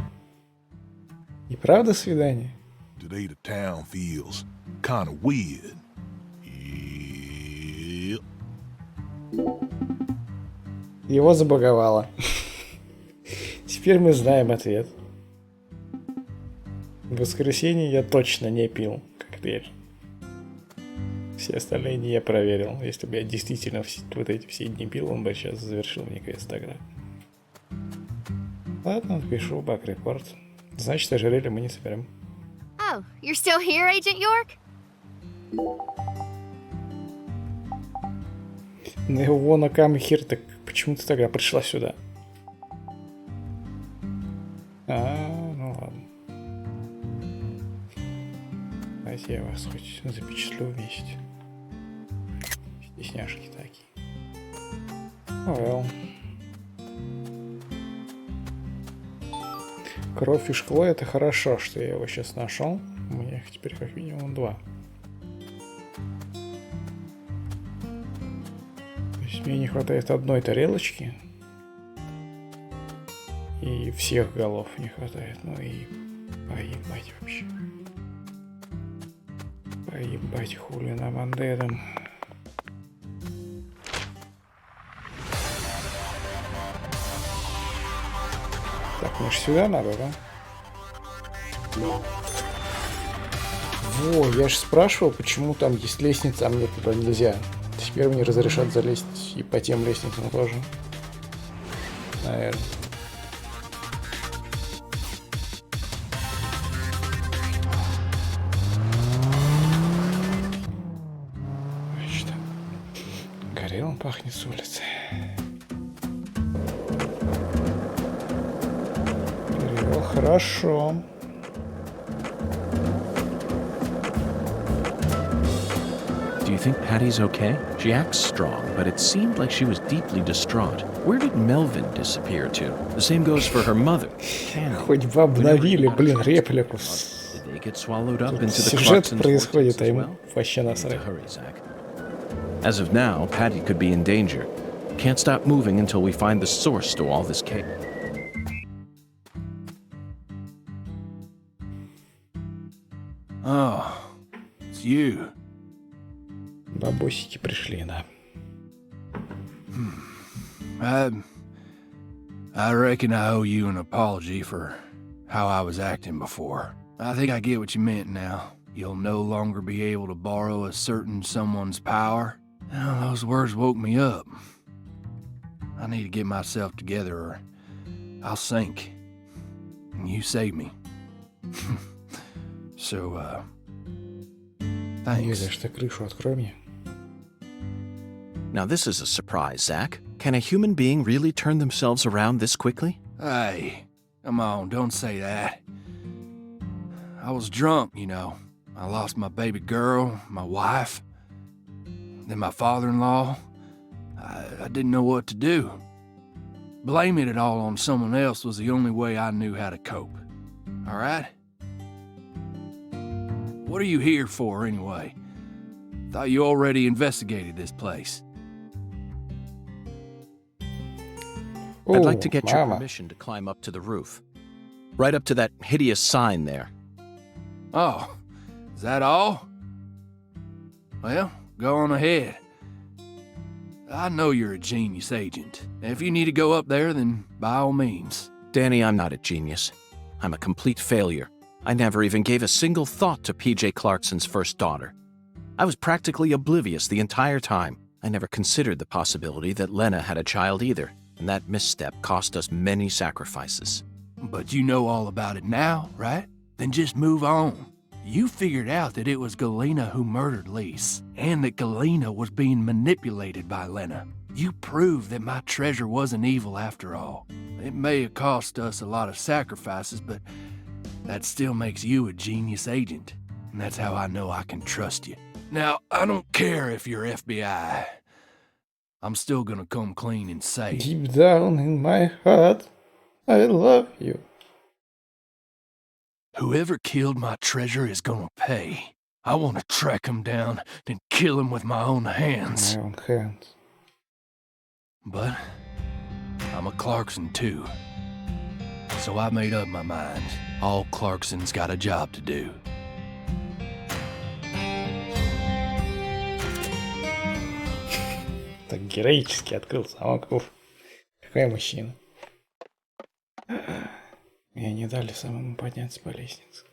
И правда свидание? Today the town feels kind of weird. Yep. Его забаговало. Теперь мы знаем ответ. В воскресенье я точно не пил коктейль. Все остальные дни я проверил. Если бы я действительно вот эти все дни пил, он бы сейчас завершил мне квест тогда. Ладно, напишу баг-репорт. Значит, ожерелье мы не соберем. Oh, you're still here, Agent York? Ну его на камхер, так почему ты тогда пришла сюда? Ну ладно. Давайте я вас хоть запечатлю вместе. Стесняшки такие. Well. Кровь и шкло — это хорошо, что я его сейчас нашел. У меня их теперь как минимум 2. То есть мне не хватает одной тарелочки. И всех голов не хватает. Ну и поебать вообще. Поебать хули нам андедом. Так, мне же сюда надо, да? Во, я же спрашивал, почему там есть лестница, а мне туда нельзя. Теперь мне разрешат залезть и по тем лестницам тоже. Наверное. Что? Горелым пахнет с улицы. Хорошо. Do you think Patty's okay? She acts strong, but it seemed like she was deeply distraught. Where did Melvin disappear to? The same goes for her mother, Candy. Хоть бы обновили, блин, реплику. Did they get swallowed up into the Сюжет Clarksons' происходит, vortex а as ему well? вообще насрать. Hurry, Zach. As of now, Patty could be in danger. Can't stop moving until we find the source to all this chaos. Oh, it's you. Бабосики пришли, да. I reckon I owe you an apology for how I was acting before. I think I get what you meant now. You'll no longer be able to borrow a certain someone's power. Oh, those words woke me up. I need to get myself together or I'll sink. And you saved me. So, thanks. Если что, крышу открой мне. Now this is a surprise, Zach. Can a human being really turn themselves around this quickly? Hey, come on, don't say that. I was drunk, you know. I lost my baby girl, my wife, then my father-in-law. I didn't know what to do. Blaming it all on someone else was the only way I knew how to cope. All right? What are you here for, anyway? Thought you already investigated this place. I'd like to get your Mama. permission to climb up to the roof. Right up to that hideous sign there. Oh, is that all? Well, go on ahead. I know you're a genius, Agent. If you need to go up there, then by all means. Danny, I'm not a genius. I'm a complete failure. I never even gave a single thought to P.J. Clarkson's first daughter. I was practically oblivious the entire time. I never considered the possibility that Lena had a child either, and that misstep cost us many sacrifices. But you know all about it now, right? Then just move on. You figured out that it was Galena who murdered Lise, and that Galena was being manipulated by Lena. You proved that my treasure wasn't evil after all. It may have cost us a lot of sacrifices, but that still makes you a genius agent. And that's how I know I can trust you. Now, I don't care if you're FBI. I'm still gonna come clean and say, Deep down in my heart, I love you. whoever killed my treasure is gonna pay. I want to track him down and kill him with my own hands. My own hand. But I'm a Clarkson too. So I made up my mind. All Clarksons got a job to do. Так героически открыл замок. Уф, какой мужчина. Мне не дали самому подняться по лестнице.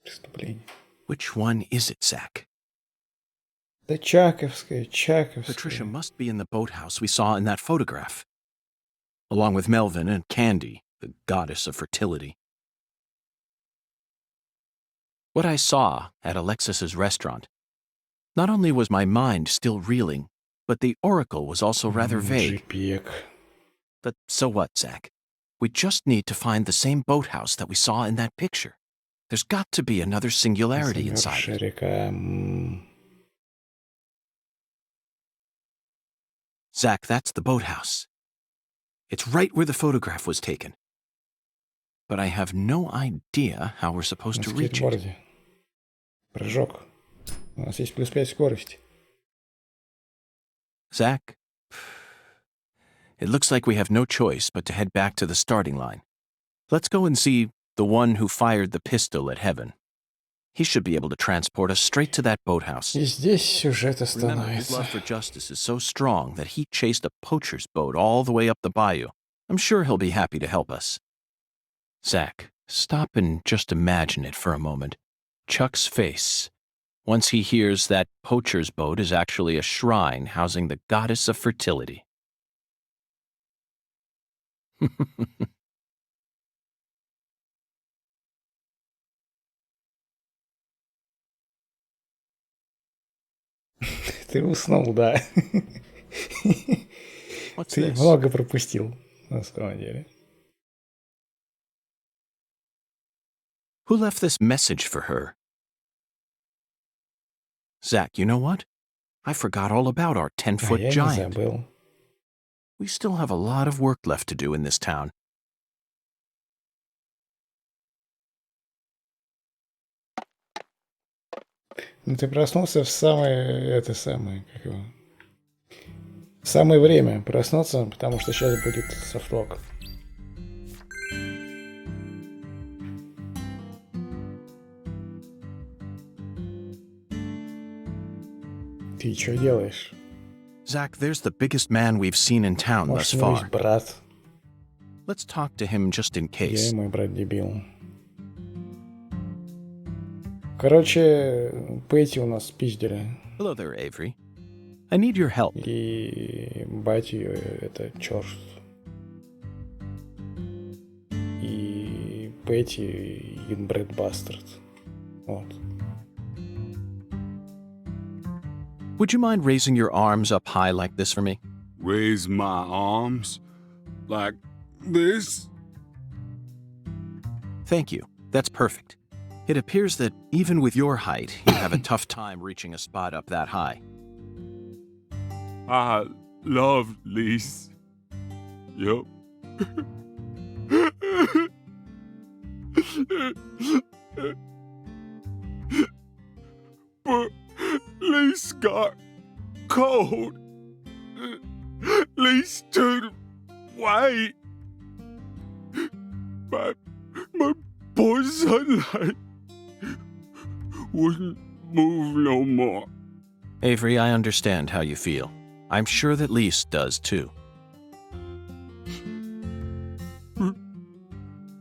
Преступление. Which one is it, Zach? Да Чаковская. Patricia must be in the boathouse we saw in that photograph, along with Melvin and Candy, the goddess of fertility. What I saw at Alexis's restaurant, not only was my mind still reeling, but the oracle was also rather vague. But so what, Zach? We just need to find the same boathouse that we saw in that picture. There's got to be another singularity inside it. Zach, that's the boathouse. It's right where the photograph was taken. But I have no idea how we're supposed to reach it. Прыжок. У нас есть плюс 5 скорости. Zach, it looks like we have no choice but to head back to the starting line. Let's go and see the one who fired the pistol at Heaven. He should be able to transport us straight to that boathouse. И здесь сюжет Remember, his остановится. love for justice is so strong that he chased a poacher's boat all the way up the bayou. I'm sure he'll be happy to help us. Zach, stop and just imagine it for a moment. Chuck's face, once he hears that poacher's boat is actually a shrine housing the goddess of fertility. Ты уснул, да. What's Ты this? много пропустил, на самом деле. Who left this message for her? Zach, you know what? I forgot all about our А 10-foot я не giant. забыл. We still have a lot of work left to do in this town. Ну ты проснулся в самое, как его... Самое время проснуться, потому что сейчас будет софтлок. Ты что делаешь? Zach, there's the biggest man we've seen in town thus Может, у него far. есть брат? Let's talk to him just in Я case. и мой брат дебил. Короче, Пэти у нас спиздили. Hello there, Avery. I need your help. И батя её это чёрт. И Пэти инбред бастард. Вот. Would you mind raising your arms up high like this for me? Raise my arms like this? Thank you. That's perfect. It appears that even with your height, you'd have a tough time reaching a spot up that high. I love Lise. Yup. But Lise got cold. Lise turned white. My poor sunlight wouldn't move no more. Avery, I understand how you feel. I'm sure that Lise does too.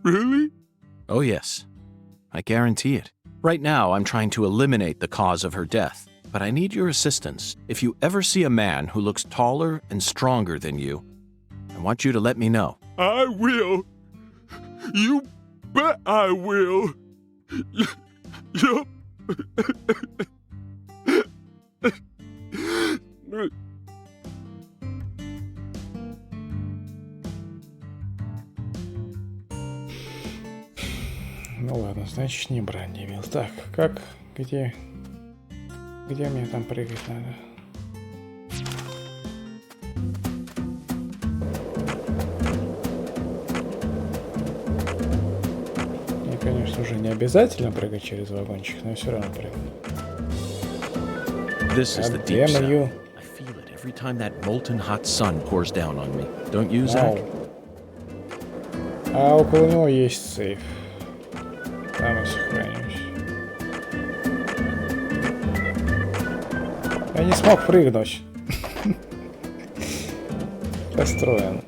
Really? Oh, yes. I guarantee it. Right now, I'm trying to eliminate the cause of her death, but I need your assistance. If you ever see a man who looks taller and stronger than you, I want you to let me know. I will. You bet I will. Yup. Ну ладно, значит не брать не бил. Так, как? Где мне там прыгать надо? Мне, конечно, уже не обязательно прыгать через вагончик, но я все равно прыгну. This is the God deep damn south. you. I feel it every time that molten hot sun pours down on me. Don't you, Zach? А около него есть сейф. Там и сохранюсь. Я не смог прыгнуть. Расстроен.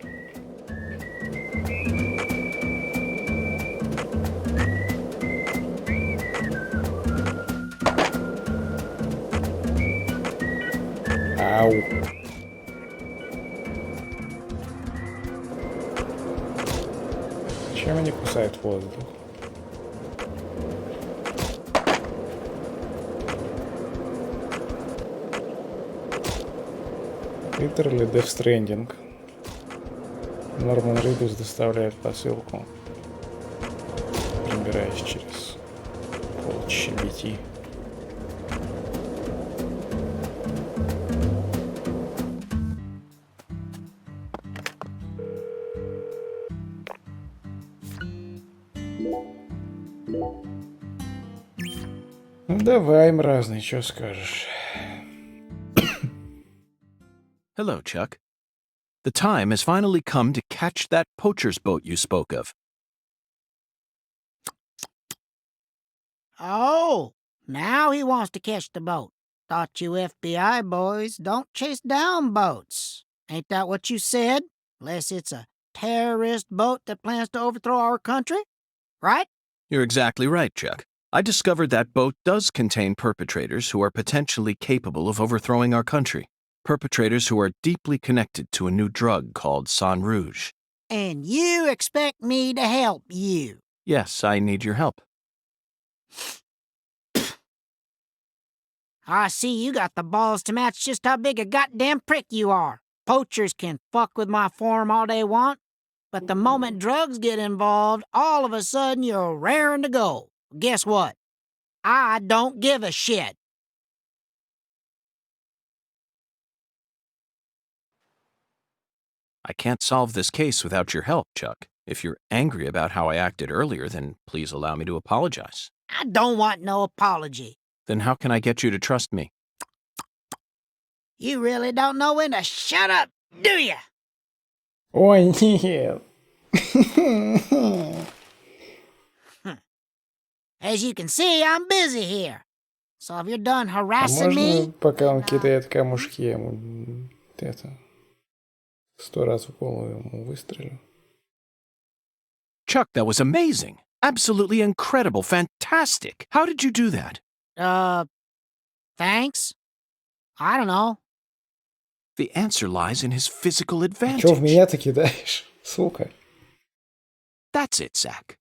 Ау. Чем они кусают воздух? Literally Death Stranding. Норман Ридус доставляет посылку, пробираясь через полчища BT. Ну давай, мразный, что скажешь? Hello, Chuck. The time has finally come to catch that poacher's boat you spoke of. Oh, now he wants to catch the boat. Thought you FBI boys don't chase down boats. Ain't that what you said? Unless it's a terrorist boat that plans to overthrow our country, right? You're exactly right, Chuck. I discovered that boat does contain perpetrators who are potentially capable of overthrowing our country. Perpetrators who are deeply connected to a new drug called Sang Rouge. And you expect me to help you? Yes, I need your help. I see you got the balls to match just how big a goddamn prick you are. Poachers can fuck with my farm all they want, but the moment drugs get involved, all of a sudden you're raring to go. Guess what? I don't give a shit. I can't solve this case without your help, Chuck. If you're angry about how I acted earlier, then please allow me to apologize. I don't want no apology. Then how can I get you to trust me? You really don't know when to shut up, do ya? Ой, нет. As you can see, I'm busy here. So if you're done А harassing можно, me... пока он кидает камушки, я ему это 100 раз в голову ему выстрелю? Chuck, that was amazing. Absolutely incredible. Fantastic. How did you do that? Thanks? I don't know. The answer lies in his physical Чё в advantage. меня-то кидаешь, сука? That's it, Zach.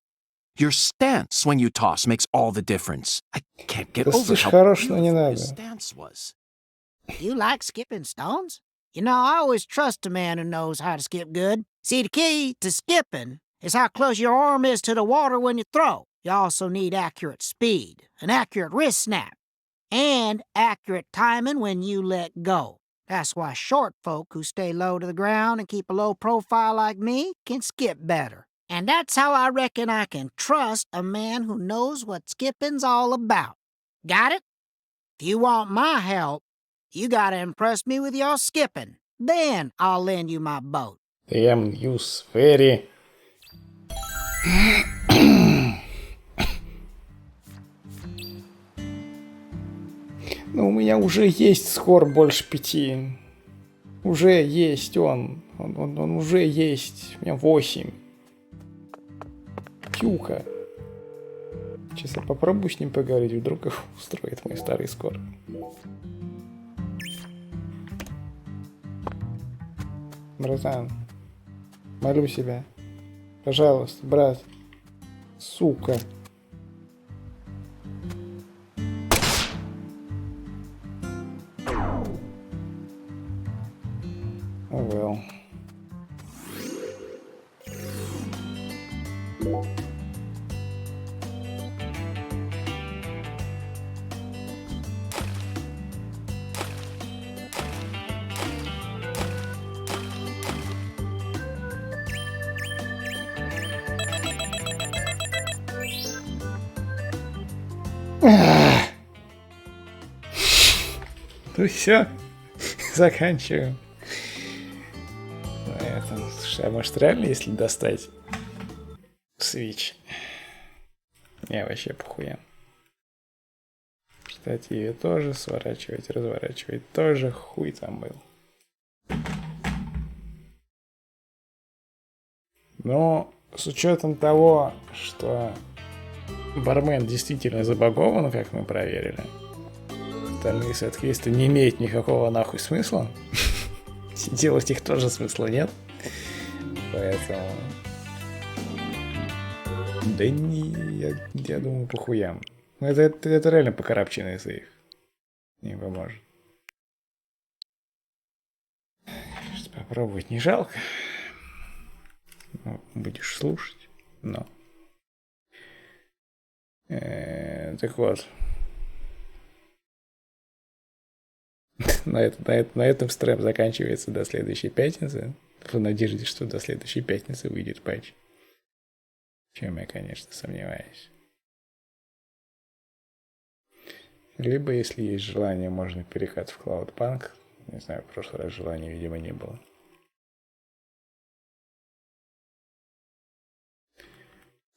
Your stance when you toss makes all the difference. I can't get Да over слышь, how хорош, но не beautiful надо. his stance was. You like skipping stones? You know, I always trust a man who knows how to skip good. See, the key to skipping is how close your arm is to the water when you throw. You also need accurate speed, an accurate wrist snap, and accurate timing when you let go. That's why short folk who stay low to the ground and keep a low profile like me can skip better. And that's how I reckon I can trust a man who knows what skipping's all about. Got it? If you want my help, you gotta impress me with your skipping. Then I'll lend you my boat. Damn you, Swery. Ну, у меня уже есть скор больше 5. Уже есть он. Он уже есть. У меня 8. Тюка. Сейчас я попробую с ним поговорить, вдруг их устроит мой старый скор. Братан, молю себя. Пожалуйста, брат. Сука. Oh well. Ну все, заканчиваем. Слушай, а может реально, если достать Switch? Не, вообще похуя. Кстати, ее тоже сворачивать, разворачивать тоже хуй там был. Но с учетом того, что бармен действительно забагован, как мы проверили, остальные сет-квесты не имеют никакого нахуй смысла. Делать их тоже смысла нет. Поэтому... Да не, я думаю, похуям. Ну это реально покарабченный сейф. Не поможет. Сейчас попробовать не жалко. Ну, будешь слушать, но... Так вот. На этом стрим заканчивается до следующей пятницы. В надежде, что до следующей пятницы выйдет патч. В чем я, конечно, сомневаюсь. Либо, если есть желание, можно перекат в Cloudbank. Не знаю, в прошлый раз желания, видимо, не было.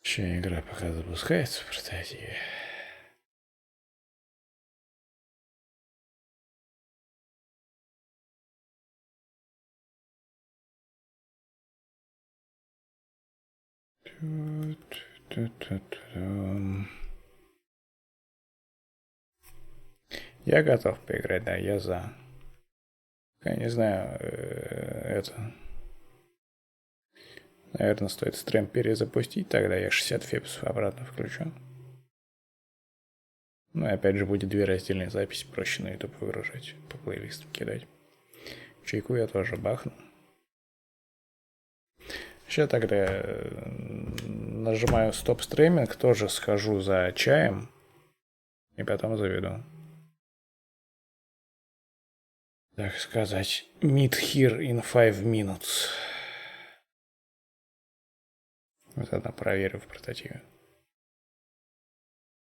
Еще игра пока запускается в портативе. Я готов поиграть, да, я за. Я не знаю, это... Наверное, стоит стрим перезапустить, тогда я 60 фипсов обратно включу. Ну и опять же будет 2 раздельные записи, проще на YouTube выгружать, по плейлистам кидать. Чайку я тоже бахну. Сейчас тогда нажимаю стоп стриминг, тоже схожу за чаем и потом заведу. Так сказать, meet here in 5 minutes. Вот это проверю в портативе.